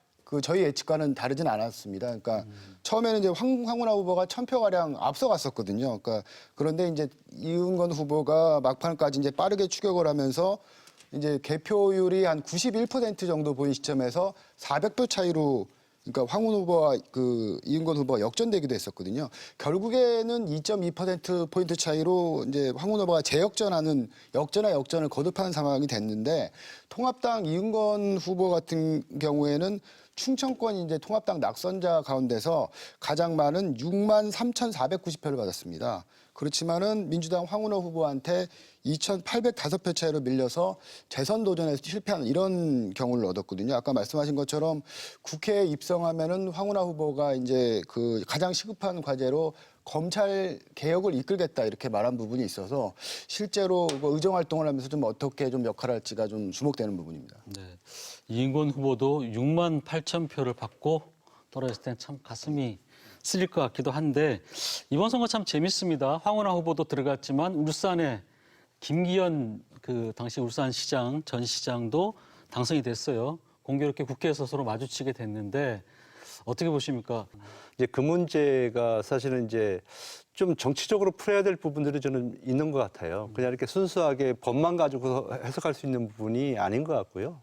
저희 예측과는 다르진 않았습니다. 그러니까 처음에는 이제 황운하 후보가 1000표 가량 앞서갔었거든요. 그런데 이제 이은권 후보가 막판까지 이제 빠르게 추격을 하면서 이제 개표율이 한 91% 정도 보인 시점에서 400표 차이로, 그러니까 황운하 후보와 이은권 후보가 역전되기도 했었거든요. 결국에는 2.2%포인트 차이로 이제 황운하 후보가 재역전하는, 역전과 역전을 거듭하는 상황이 됐는데, 통합당 이은권 후보 같은 경우에는 충청권 이제 통합당 낙선자 가운데서 가장 많은 6만 3,490표를 받았습니다. 그렇지만은 민주당 황운하 후보한테 2,805표 차이로 밀려서 재선 도전에서 실패하는 이런 경우를 얻었거든요. 아까 말씀하신 것처럼 국회에 입성하면은 황운하 후보가 이제 그 가장 시급한 과제로 검찰 개혁을 이끌겠다 이렇게 말한 부분이 있어서 실제로 의정 활동을 하면서 좀 어떻게 좀 역할을 할지가 좀 주목되는 부분입니다. 네. 이인권 후보도 6만 8천 표를 받고 떨어졌을 땐 참 가슴이 쓰릴 것 같기도 한데 이번 선거 참 재밌습니다. 황운하 후보도 들어갔지만 울산에 김기현 그 당시 울산시장 전 시장도 당선이 됐어요. 공교롭게 국회에서 서로 마주치게 됐는데 어떻게 보십니까? 이제 그 문제가 사실은 이제 좀 정치적으로 풀어야 될 부분들이 저는 있는 것 같아요. 그냥 이렇게 순수하게 법만 가지고 해석할 수 있는 부분이 아닌 것 같고요.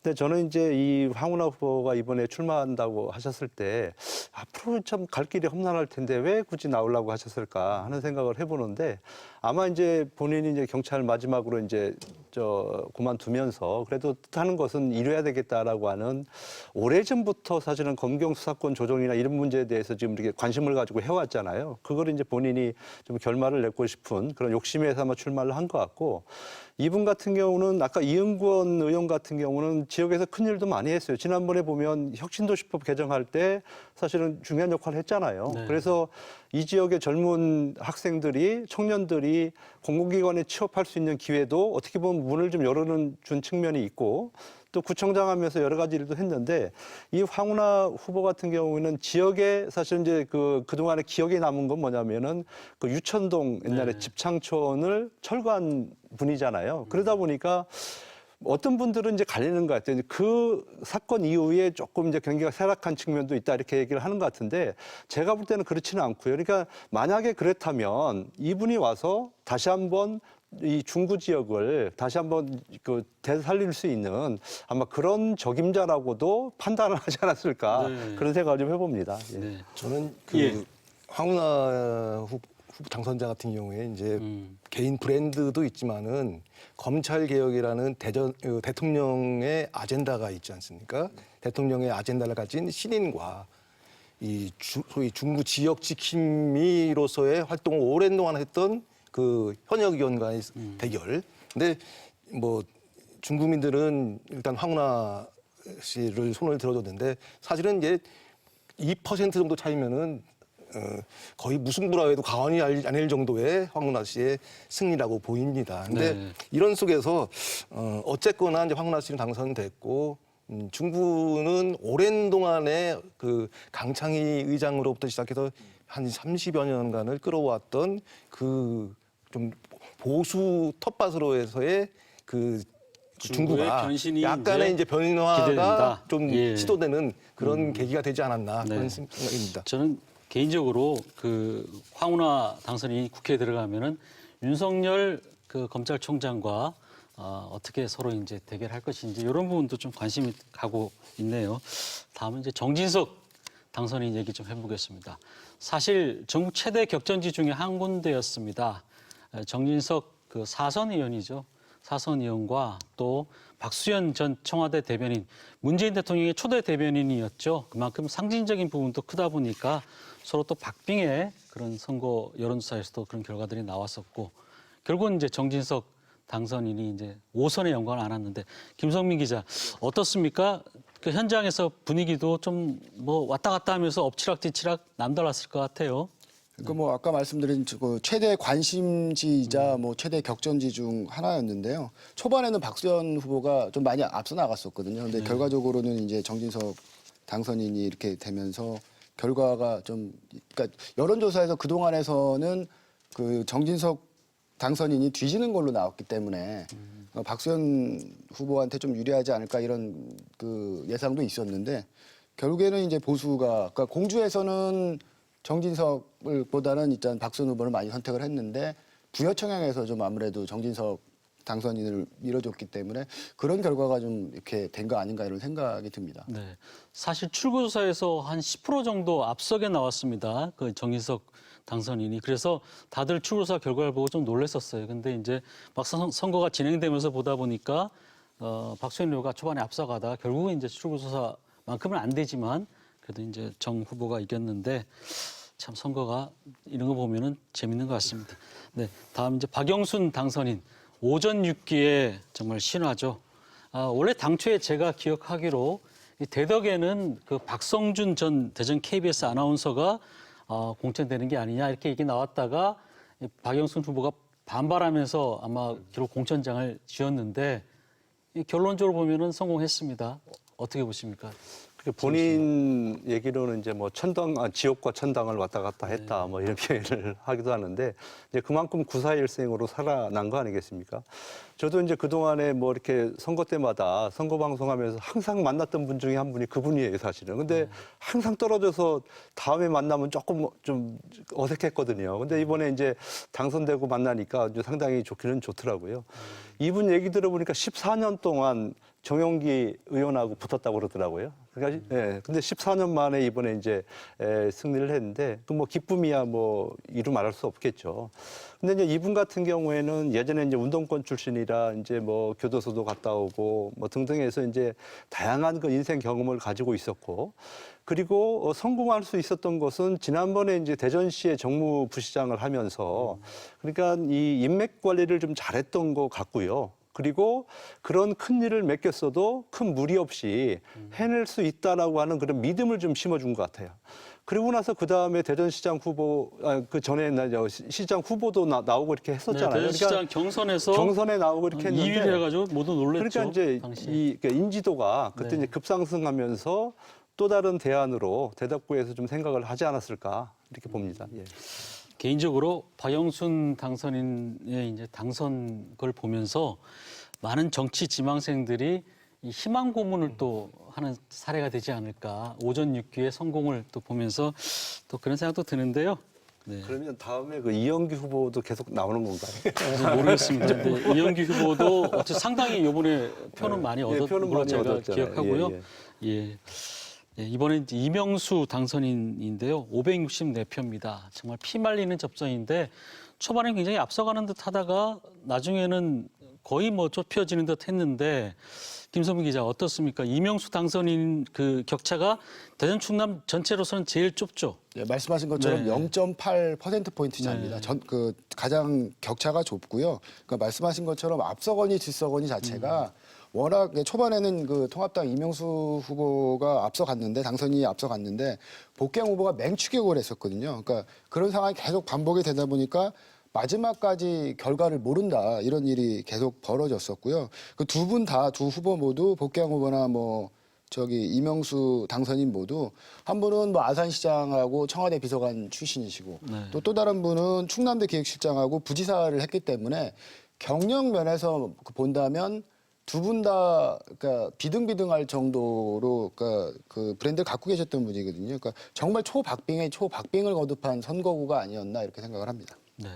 근데 저는 이제 이 황운하 후보가 이번에 출마한다고 하셨을 때 앞으로 참 갈 길이 험난할 텐데 왜 굳이 나오려고 하셨을까 하는 생각을 해보는데 아마 이제 본인이 이제 경찰 마지막으로 이제 그만두면서 그래도 뜻하는 것은 이뤄야 되겠다라고 하는 오래전부터 사실은 검경 수사권 조정이나 이런 문제에 대해서 지금 이렇게 관심을 가지고 해왔잖아요. 그걸 이제 본인이 좀 결말을 맺고 싶은 그런 욕심에서 아마 출마를 한 것 같고 이분 같은 경우는 아까 이은권 의원 같은 경우는 지역에서 큰 일도 많이 했어요. 지난번에 보면 혁신도시법 개정할 때 사실은 중요한 역할을 했잖아요. 네. 그래서 이 지역의 젊은 학생들이 청년들이 공공기관에 취업할 수 있는 기회도 어떻게 보면 문을 좀 준 측면이 있고 또 구청장 하면서 여러 가지 일도 했는데 이 황운하 후보 같은 경우에는 지역에 사실 이제 그동안에 기억에 남은 건 뭐냐면은 그 유천동 옛날에 네. 집창촌을 철거한 분이잖아요. 그러다 보니까 어떤 분들은 이제 갈리는 것 같아요. 그 사건 이후에 조금 이제 경기가 쇠락한 측면도 있다 이렇게 얘기를 하는 것 같은데 제가 볼 때는 그렇지는 않고요. 그러니까 만약에 그렇다면 이분이 와서 다시 한번 이 중구 지역을 다시 한번 되살릴 수 있는 아마 그런 적임자라고도 판단을 하지 않았을까 네. 그런 생각을 좀 해봅니다. 예. 네. 저는 예. 황운하 후보 당선자 같은 경우에 이제 개인 브랜드도 있지만은 검찰 개혁이라는 대통령의 아젠다가 있지 않습니까? 대통령의 아젠다를 가진 신인과 소위 중부 지역 지킴이로서의 활동을 오랜 동안 했던 그 현역 의원과의 대결. 근데 뭐 중국민들은 일단 황운하 씨를 손을 들어줬는데 사실은 이제 2% 정도 차이면은 거의 무승부라 해도 과언이 아닐 정도의 황운하 씨의 승리라고 보입니다. 근데 네. 이런 속에서 어쨌거나 이제 황운하 씨는 당선됐고 중부는 오랜 동안에 그 강창희 의장으로부터 시작해서 한 30여 년간을 끌어왔던 그 좀 보수 텃밭으로에서의 그 중구의 중구가 변신이 약간의 이제 변화가 기대된다. 좀 예. 시도되는 그런 계기가 되지 않았나 네. 그런 생각입니다. 저는 개인적으로 그 황운하 당선인이 국회에 들어가면은 윤석열 그 검찰총장과 어떻게 서로 이제 대결할 것인지 이런 부분도 좀 관심이 가고 있네요. 다음은 이제 정진석 당선인 얘기 좀 해보겠습니다. 사실 전국 최대 격전지 중에 한 군데였습니다. 정진석 그 사선 의원이죠. 사선 의원과 또 박수현 전 청와대 대변인, 문재인 대통령의 초대 대변인이었죠. 그만큼 상징적인 부분도 크다 보니까 서로 또 박빙의 그런 선거 여론조사에서도 그런 결과들이 나왔었고 결국은 이제 정진석 당선인이 이제 5선에 연관을 안았는데 김성민 기자 어떻습니까? 그 현장에서 분위기도 좀 뭐 왔다 갔다 하면서 엎치락뒤치락 남달랐을 것 같아요. 그러니까 뭐 아까 말씀드린 그 최대 관심지이자 뭐 최대 격전지 중 하나였는데요. 초반에는 박수현 후보가 좀 많이 앞서 나갔었거든요. 근데 결과적으로는 이제 정진석 당선인이 이렇게 되면서 결과가 좀 그러니까 여론조사에서 그 동안에서는 그 정진석 당선인이 뒤지는 걸로 나왔기 때문에 박수현 후보한테 좀 유리하지 않을까 이런 그 예상도 있었는데 결국에는 이제 보수가 그러니까 공주에서는 정진석을 보다는 일단 박수현 후보를 많이 선택을 했는데 부여 청양에서 좀 아무래도 정진석 당선인을 밀어줬기 때문에 그런 결과가 좀 이렇게 된 거 아닌가 이런 생각이 듭니다. 네, 사실 출구조사에서 한 10% 정도 앞서게 나왔습니다. 그 정진석 당선인이. 그래서 다들 출구조사 결과를 보고 좀 놀랐었어요. 근데 이제 막상 선거가 진행되면서 보다 보니까 박수현 후보가 초반에 앞서가다 결국은 이제 출구조사 만큼은 안 되지만 그래도 이제 정 후보가 이겼는데 참 선거가 이런 거 보면은 재밌는 것 같습니다. 네, 다음 이제 박영순 당선인 오전 6기의 정말 신화죠. 원래 당초에 제가 기억하기로 이 대덕에는 그 박성준 전 대전 KBS 아나운서가 공천되는 게 아니냐 이렇게 얘기 나왔다가 이 박영순 후보가 반발하면서 아마 기록 공천장을 지었는데 이 결론적으로 보면은 성공했습니다. 어떻게 보십니까? 본인 얘기로는 이제 뭐 지옥과 천당을 왔다 갔다 했다 뭐 이런 표현을 하기도 하는데 이제 그만큼 구사일생으로 살아난 거 아니겠습니까? 저도 이제 그동안에 뭐 이렇게 선거 때마다 선거 방송하면서 항상 만났던 분 중에 한 분이 그분이에요, 사실은. 근데 항상 떨어져서 다음에 만나면 조금 좀 어색했거든요. 근데 이번에 이제 당선되고 만나니까 상당히 좋기는 좋더라고요. 이분 얘기 들어보니까 14년 동안 정용기 의원하고 붙었다고 그러더라고요. 그러니까, 예. 근데 14년 만에 이번에 이제 승리를 했는데, 그 뭐 기쁨이야 뭐 이루 말할 수 없겠죠. 근데 이제 이분 같은 경우에는 예전에 이제 운동권 출신이라 이제 뭐 교도소도 갔다 오고 뭐 등등해서 이제 다양한 그 인생 경험을 가지고 있었고, 그리고 성공할 수 있었던 것은 지난번에 이제 대전시의 정무부시장을 하면서 그러니까 이 인맥 관리를 좀 잘했던 것 같고요. 그리고 그런 큰 일을 맡겼어도 큰 무리 없이 해낼 수 있다라고 하는 그런 믿음을 좀 심어준 것 같아요. 그리고 나서 그 다음에 대전시장 후보, 그 전에 시장 후보도 나오고 이렇게 했었잖아요. 네, 대전시장 경선에 나오고 이렇게 했는데 2위를 해가지고 모두 놀랬죠. 그러니까 이제 당시에. 그러니까 인지도가 그때 네. 이제 급상승하면서 또 다른 대안으로 대덕구에서 좀 생각을 하지 않았을까 이렇게 봅니다. 예. 개인적으로 박영순 당선인의 이제 당선 걸 보면서 많은 정치 지망생들이 이 희망 고문을 또 하는 사례가 되지 않을까. 오전 6기의 성공을 또 보면서 또 그런 생각도 드는데요. 네. 그러면 다음에 그 이영규 후보도 계속 나오는 건가요? 모르겠습니다. 근데 이영규 후보도 어쨌든 상당히 이번에 표는 많이 얻었던 표는 걸로 많이 제가 얻었잖아요. 기억하고요. 예, 예. 예, 이번엔 이명수 당선인인데요. 564표입니다. 정말 피말리는 접전인데 초반에 굉장히 앞서가는 듯 하다가 나중에는 거의 뭐 좁혀지는 듯 했는데 김선민 기자 어떻습니까? 이명수 당선인 그 격차가 대전 충남 전체로서는 제일 좁죠. 네, 말씀하신 것처럼 네. 0.8%포인트 차입니다. 네. 가장 격차가 좁고요. 그러니까 말씀하신 것처럼 앞서거니 뒤서거니 자체가 워낙 초반에는 그 통합당 이명수 후보가 앞서갔는데 당선인이 앞서갔는데 복경 후보가 맹추격을 했었거든요. 그러니까 그런 상황이 계속 반복이 되다 보니까 마지막까지 결과를 모른다 이런 일이 계속 벌어졌었고요. 그 두 분 다 두 후보 모두 복경 후보나 이명수 당선인 모두 한 분은 아산시장하고 청와대 비서관 출신이시고 네. 또 다른 분은 충남대 기획실장하고 부지사를 했기 때문에 경력 면에서 본다면 두 분 다 그러니까 비등비등할 정도로 그러니까 그 브랜드를 갖고 계셨던 분이거든요. 그러니까 정말 초박빙을 거듭한 선거구가 아니었나 이렇게 생각을 합니다. 네.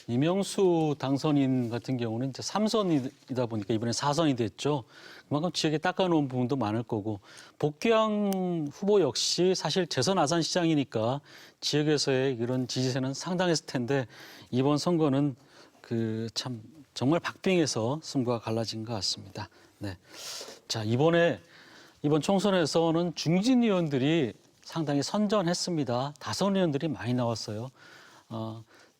이명수 당선인 같은 경우는 이제 3선이다 보니까 이번에 4선이 됐죠. 그만큼 지역에 닦아놓은 부분도 많을 거고 복귀양 후보 역시 사실 재선 아산시장이니까 지역에서의 이런 지지세는 상당했을 텐데 이번 선거는 그 참 정말 박빙에서 승부가 갈라진 것 같습니다. 네. 자, 이번 총선에서는 중진 의원들이 상당히 선전했습니다. 다선 의원들이 많이 나왔어요.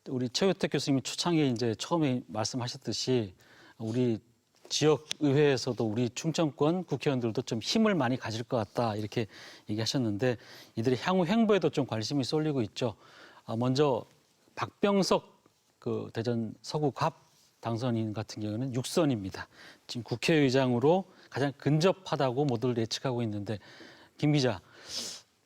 우리 최효택 교수님이 초창기에 이제 처음에 말씀하셨듯이 우리 지역 의회에서도 우리 충청권 국회의원들도 좀 힘을 많이 가질 것 같다 이렇게 얘기하셨는데 이들의 향후 행보에도 좀 관심이 쏠리고 있죠. 먼저 박병석 그 대전 서구갑 당선인 같은 경우는 6선입니다. 지금 국회의장으로 가장 근접하다고 모두들 예측하고 있는데 김 기자,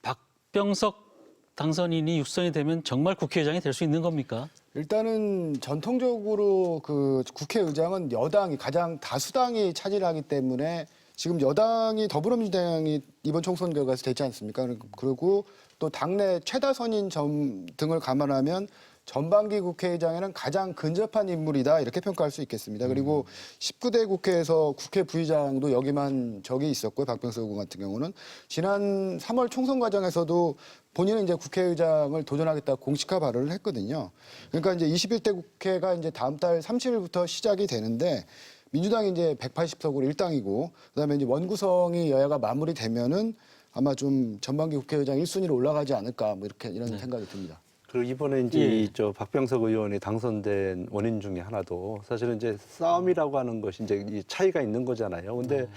박병석 당선인이 6선이 되면 정말 국회의장이 될 수 있는 겁니까? 일단은 전통적으로 그 국회의장은 여당이 가장 다수당이 차지하기 때문에 지금 여당이 더불어민주당이 이번 총선 결과에서 되지 않습니까? 그리고 또 당내 최다선인 점 등을 감안하면 전반기 국회의장에는 가장 근접한 인물이다 이렇게 평가할 수 있겠습니다. 그리고 19대 국회에서 국회 부의장도 여기만 적이 있었고요. 박병석 의원 같은 경우는 지난 3월 총선 과정에서도 본인은 이제 국회의장을 도전하겠다 공식화 발언을 했거든요. 그러니까 이제 21대 국회가 이제 다음 달 30일부터 시작이 되는데 민주당이 이제 180석으로 1당이고 그다음에 이제 원구성이 여야가 마무리되면은 아마 좀 전반기 국회의장 1순위로 올라가지 않을까 뭐 이런 생각이 듭니다. 그리고 이번에 이제 저 박병석 의원이 당선된 원인 중에 하나도 사실은 이제 싸움이라고 하는 것이 이제 이 차이가 있는 거잖아요. 근데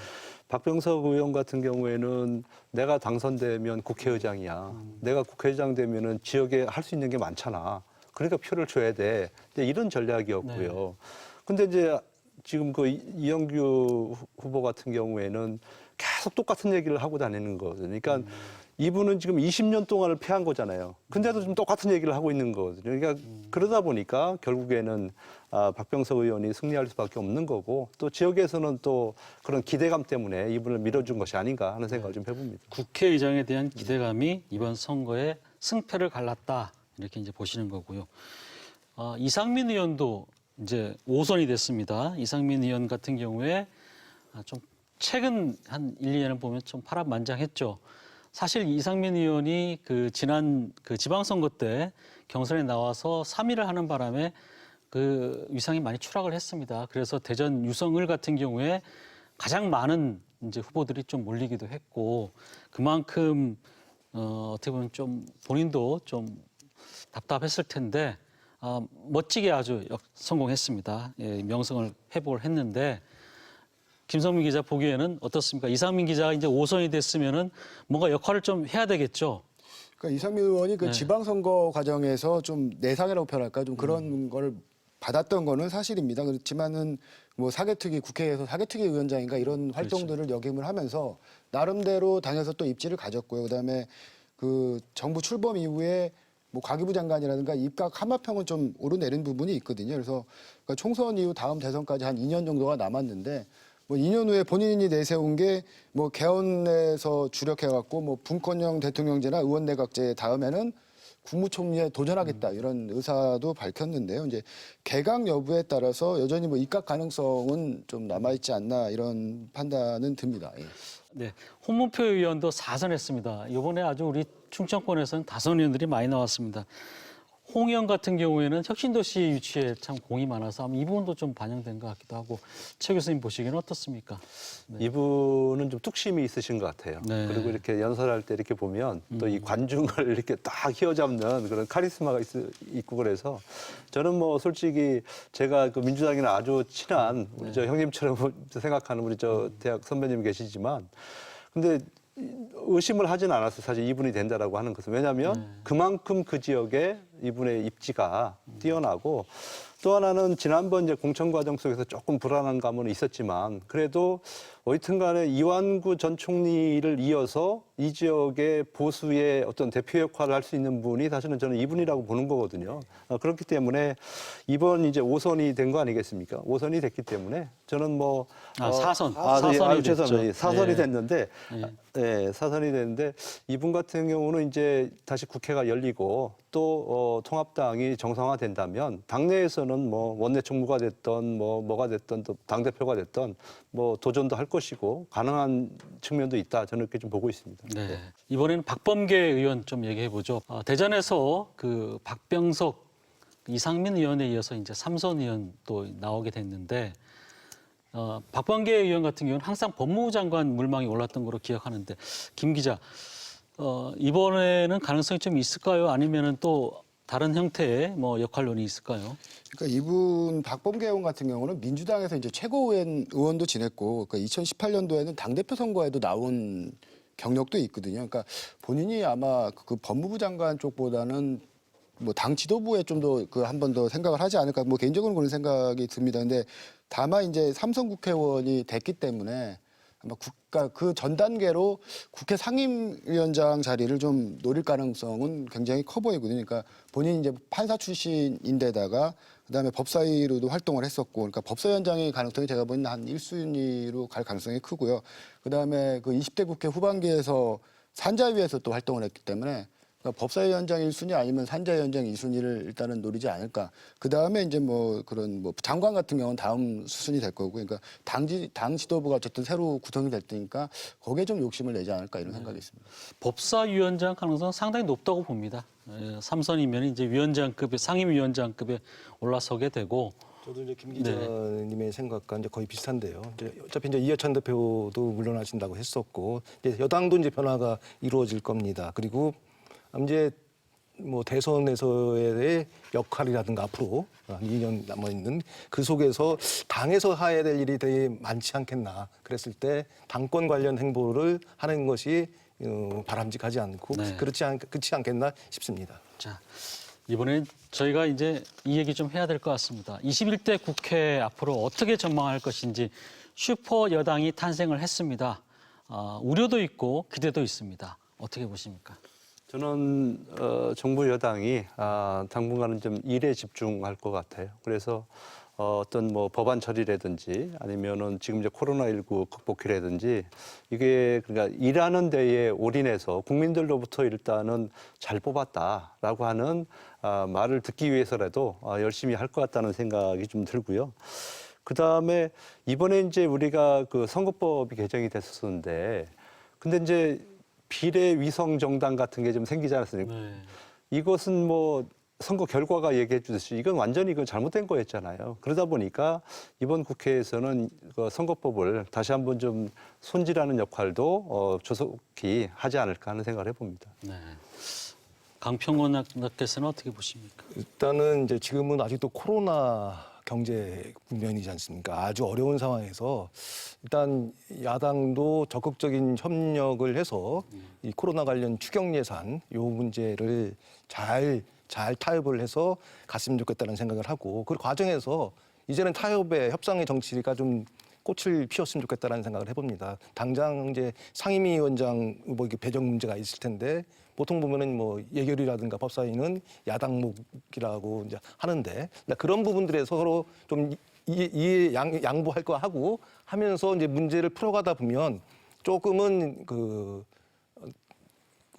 박병석 의원 같은 경우에는 내가 당선되면 국회의장이야. 내가 국회의장 되면은 지역에 할 수 있는 게 많잖아. 그러니까 표를 줘야 돼. 근데 이런 전략이었고요. 근데 이제 지금 그 이영규 후보 같은 경우에는 계속 똑같은 얘기를 하고 다니는 거거든요. 그러니까 이분은 지금 20년 동안을 패한 거잖아요. 근데도 좀 똑같은 얘기를 하고 있는 거거든요. 그러니까 그러다 보니까 결국에는 박병석 의원이 승리할 수밖에 없는 거고 또 지역에서는 또 그런 기대감 때문에 이분을 밀어준 것이 아닌가 하는 생각을 좀 해봅니다. 국회의장에 대한 기대감이 이번 선거에 승패를 갈랐다 이렇게 이제 보시는 거고요. 이상민 의원도 이제 5선이 됐습니다. 이상민 의원 같은 경우에 좀 최근 한 1, 2년을 보면 좀 파란만장했죠. 사실 이상민 의원이 그 지난 그 지방선거 때 경선에 나와서 3위를 하는 바람에 그 위상이 많이 추락을 했습니다. 그래서 대전 유성을 같은 경우에 가장 많은 이제 후보들이 좀 몰리기도 했고 그만큼 어떻게 보면 좀 본인도 좀 답답했을 텐데 멋지게 아주 성공했습니다. 예, 명성을 회복을 했는데. 김성민 기자 보기에는 어떻습니까? 이상민 기자가 이제 5선이 됐으면은 뭔가 역할을 좀 해야 되겠죠. 그러니까 이상민 의원이 그 지방선거 과정에서 좀 내상이라고 표현할까 좀 그런 걸 받았던 거는 사실입니다. 그렇지만은 뭐 사개특위 국회에서 사개특위 위원장인가 이런 활동들을 역임을 하면서 나름대로 당에서 또 입지를 가졌고요. 그다음에 그 정부 출범 이후에 뭐 과기부 장관이라든가 입각 하마평은 좀 오르내린 부분이 있거든요. 그래서 그러니까 총선 이후 다음 대선까지 한 2년 정도가 남았는데 뭐 2년 후에 본인이 내세운 게 뭐 개헌에서 주력해갖고 뭐 분권형 대통령제나 의원내각제 다음에는 국무총리에 도전하겠다 이런 의사도 밝혔는데요. 이제 개각 여부에 따라서 여전히 뭐 입각 가능성은 좀 남아있지 않나 이런 판단은 듭니다. 예. 네, 홍문표 의원도 4선했습니다. 이번에 아주 우리 충청권에서는 다선 의원들이 많이 나왔습니다. 홍 의원 같은 경우에는 혁신도시 유치에 참 공이 많아서 이 부분도 좀 반영된 것 같기도 하고 최 교수님 보시기에는 어떻습니까? 네. 이분은 좀 뚝심이 있으신 것 같아요. 네. 그리고 이렇게 연설할 때 이렇게 보면 또 이 관중을 이렇게 딱 휘어잡는 그런 카리스마가 있고 그래서 저는 뭐 솔직히 제가 그 민주당이나 아주 친한 우리 저 형님처럼 생각하는 우리 저 대학 선배님 계시지만 근데 의심을 하진 않았어요. 사실 이분이 된다라고 하는 것은. 왜냐하면 그만큼 그 지역에 이분의 입지가 뛰어나고 또 하나는 지난번 이제 공천 과정 속에서 조금 불안한 감은 있었지만 그래도 어쨌든 간에 이완구 전 총리를 이어서 이 지역의 보수의 어떤 대표 역할을 할 수 있는 분이 사실은 저는 이분이라고 보는 거거든요. 그렇기 때문에 이번 이제 5선이 된 거 아니겠습니까? 5선이 됐기 때문에 저는 뭐 4선. 죄송합니다. 됐죠. 4선이 예. 됐는데 네, 4선이 됐는데 이분 같은 경우는 이제 다시 국회가 열리고 또 통합당이 정상화된다면 당내에서는 뭐 원내 총무가 됐던 뭐가 됐던 또 당대표가 됐던 뭐 도전도 할 것이고 가능한 측면도 있다. 저는 이렇게 좀 보고 있습니다. 네. 이번에는 박범계 의원 좀 얘기해 보죠. 대전에서 그 박병석 이상민 의원에 이어서 이제 3선 의원 또 나오게 됐는데 박범계 의원 같은 경우는 항상 법무부 장관 물망이 올랐던 걸로 기억하는데 김 기자 이번에는 가능성이 좀 있을까요? 아니면은 또 다른 형태의 뭐 역할론이 있을까요? 그러니까 이분 박범계 의원 같은 경우는 민주당에서 이제 최고위원도 지냈고 그러니까 2018년도에는 당대표 선거에도 나온 경력도 있거든요. 그러니까 본인이 아마 그 법무부 장관 쪽보다는 뭐 당 지도부에 좀 더 그 한 번 더 생각을 하지 않을까 뭐 개인적으로 그런 생각이 듭니다. 근데 다만 이제 삼선 국회의원이 됐기 때문에 아마 그 전 단계로 국회 상임위원장 자리를 좀 노릴 가능성은 굉장히 커 보이거든요. 그러니까 본인이 이제 판사 출신인데다가 그다음에 법사위로도 활동을 했었고, 그러니까 법사위원장의 가능성이 제가 보기에는 한 1순위로 갈 가능성이 크고요. 그다음에 그 20대 국회 후반기에서 산자위에서 또 활동을 했기 때문에 그러니까 법사위원장 1순위 아니면 산자위원장 2순위를 일단은 노리지 않을까. 그다음에 이제 뭐 그런 뭐 장관 같은 경우는 다음 수순이 될 거고, 그러니까 당 지도부가 어쨌든 새로 구성이 될 테니까 거기에 좀 욕심을 내지 않을까 이런 생각이 있습니다. 법사위원장 가능성은 상당히 높다고 봅니다. 3선이면 이제 위원장급의 상임위원장급에 올라서게 되고 저도 이제 김 기자님의 생각과 이제 거의 비슷한데요. 이제 어차피 이제 이해찬 대표도 물러나신다고 했었고, 이제 여당도 이제 변화가 이루어질 겁니다. 그리고 이제 뭐 대선에서의 역할이라든가 앞으로 2년 남아 있는 그 속에서 당에서 해야 될 일이 되게 많지 않겠나. 그랬을 때 당권 관련 행보를 하는 것이 바람직하지 않고 네. 그렇지 않겠나 싶습니다. 자, 이번엔 저희가 이제 이 얘기 좀 해야 될 것 같습니다. 21대 국회 앞으로 어떻게 전망할 것인지 슈퍼 여당이 탄생을 했습니다. 우려도 있고 기대도 있습니다. 어떻게 보십니까? 저는 정부 여당이 당분간은 좀 일에 집중할 것 같아요. 그래서 어떤 뭐 법안 처리라든지 아니면은 지금 이제 코로나19 극복이라든지 이게 그러니까 일하는 데에 올인해서 국민들로부터 일단은 잘 뽑았다라고 하는 말을 듣기 위해서라도 열심히 할 것 같다는 생각이 좀 들고요. 그 다음에 이번에 이제 우리가 그 선거법이 개정이 됐었는데 근데 이제 비례 위성 정당 같은 게 좀 생기지 않았습니까? 네. 이것은 뭐 선거 결과가 얘기해 주듯이 이건 완전히 이건 잘못된 거였잖아요. 그러다 보니까 이번 국회에서는 그 선거법을 다시 한번 좀 손질하는 역할도 조속히 하지 않을까 하는 생각을 해봅니다. 네. 강평원 의원께서는 어떻게 보십니까? 일단은 이제 지금은 아직도 코로나 경제 국면이지 않습니까? 아주 어려운 상황에서 일단 야당도 적극적인 협력을 해서 이 코로나 관련 추경 예산 요 문제를 잘 타협을 해서 갔으면 좋겠다는 생각을 하고 그 과정에서 이제는 타협의 협상의 정치가 좀 꽃을 피웠으면 좋겠다는 생각을 해봅니다. 당장 이제 상임위원장 뭐 배정 문제가 있을 텐데 보통 보면은 뭐 예결이라든가 법사위는 야당목이라고 이제 하는데 그런 부분들에 서로 좀 양보할 거 하고 하면서 이제 문제를 풀어가다 보면 조금은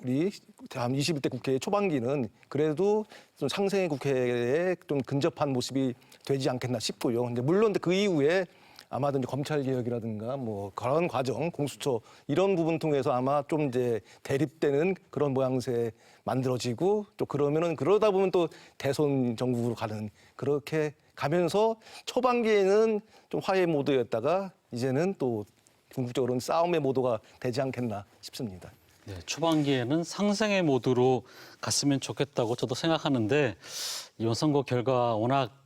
우리 21대 국회 초반기는 그래도 좀 상생의 국회에 좀 근접한 모습이 되지 않겠나 싶고요. 근데 물론 그 이후에 아마도 이제 검찰 개혁이라든가 뭐 그런 과정, 공수처 이런 부분 통해서 아마 좀 이제 대립되는 그런 모양새 만들어지고 또 그러다 보면 또 대선 정국으로 가는 그렇게 가면서 초반기에는 좀 화해 모드였다가 이제는 또 궁극적으로는 싸움의 모드가 되지 않겠나 싶습니다. 네, 초반기에는 상생의 모드로 갔으면 좋겠다고 저도 생각하는데 이번 선거 결과 워낙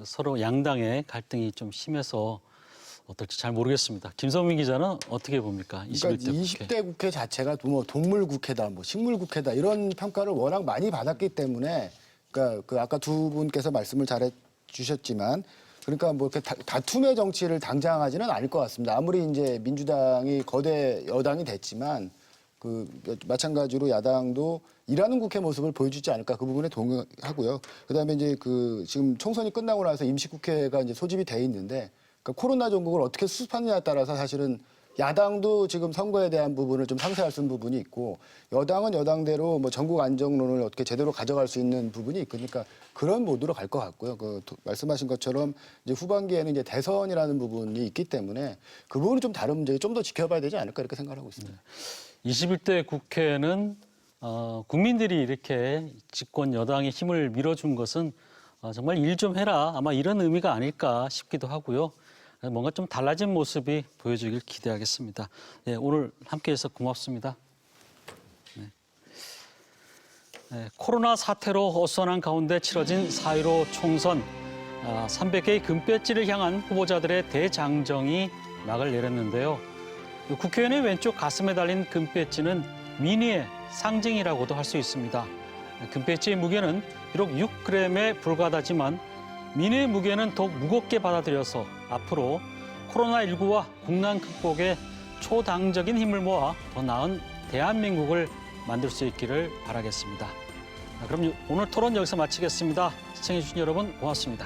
서로 양당의 갈등이 좀 심해서 어떨지 잘 모르겠습니다. 김성민 기자는 어떻게 봅니까? 21대 그러니까 20대 국회 자체가 뭐 동물 국회다, 뭐 식물 국회다 이런 평가를 워낙 많이 받았기 때문에 그러니까 아까 두 분께서 말씀을 잘해 주셨지만 그러니까 뭐 이렇게 다툼의 정치를 당장하지는 않을 것 같습니다. 아무리 이제 민주당이 거대 여당이 됐지만 마찬가지로 야당도 일하는 국회 모습을 보여주지 않을까 그 부분에 동의하고요. 그다음에 이제 지금 총선이 끝나고 나서 임시국회가 이제 소집이 돼 있는데 그러니까 코로나 전국을 어떻게 수습하느냐에 따라서 사실은 야당도 지금 선거에 대한 부분을 좀 상쇄할 수 있는 부분이 있고 여당은 여당대로 뭐 전국 안정론을 어떻게 제대로 가져갈 수 있는 부분이 있으니까 그런 모드로 갈 것 같고요. 말씀하신 것처럼 이제 후반기에는 이제 대선이라는 부분이 있기 때문에 그 부분은 좀 다른 문제 좀 더 지켜봐야 되지 않을까 이렇게 생각하고 있습니다. 21대 국회는 국민들이 이렇게 집권 여당의 힘을 밀어준 것은 정말 일 좀 해라 아마 이런 의미가 아닐까 싶기도 하고요. 뭔가 좀 달라진 모습이 보여주길 기대하겠습니다. 네, 오늘 함께해서 고맙습니다. 네, 코로나 사태로 어수선한 가운데 치러진 4.15 총선 300개의 금배지를 향한 후보자들의 대장정이 막을 내렸는데요. 국회의원의 왼쪽 가슴에 달린 금배지는 민의의 상징이라고도 할 수 있습니다. 금배지의 무게는 비록 6g에 불과하다지만 민의의 무게는 더욱 무겁게 받아들여서 앞으로 코로나19와 국난 극복에 초당적인 힘을 모아 더 나은 대한민국을 만들 수 있기를 바라겠습니다. 그럼 오늘 토론 여기서 마치겠습니다. 시청해주신 여러분 고맙습니다.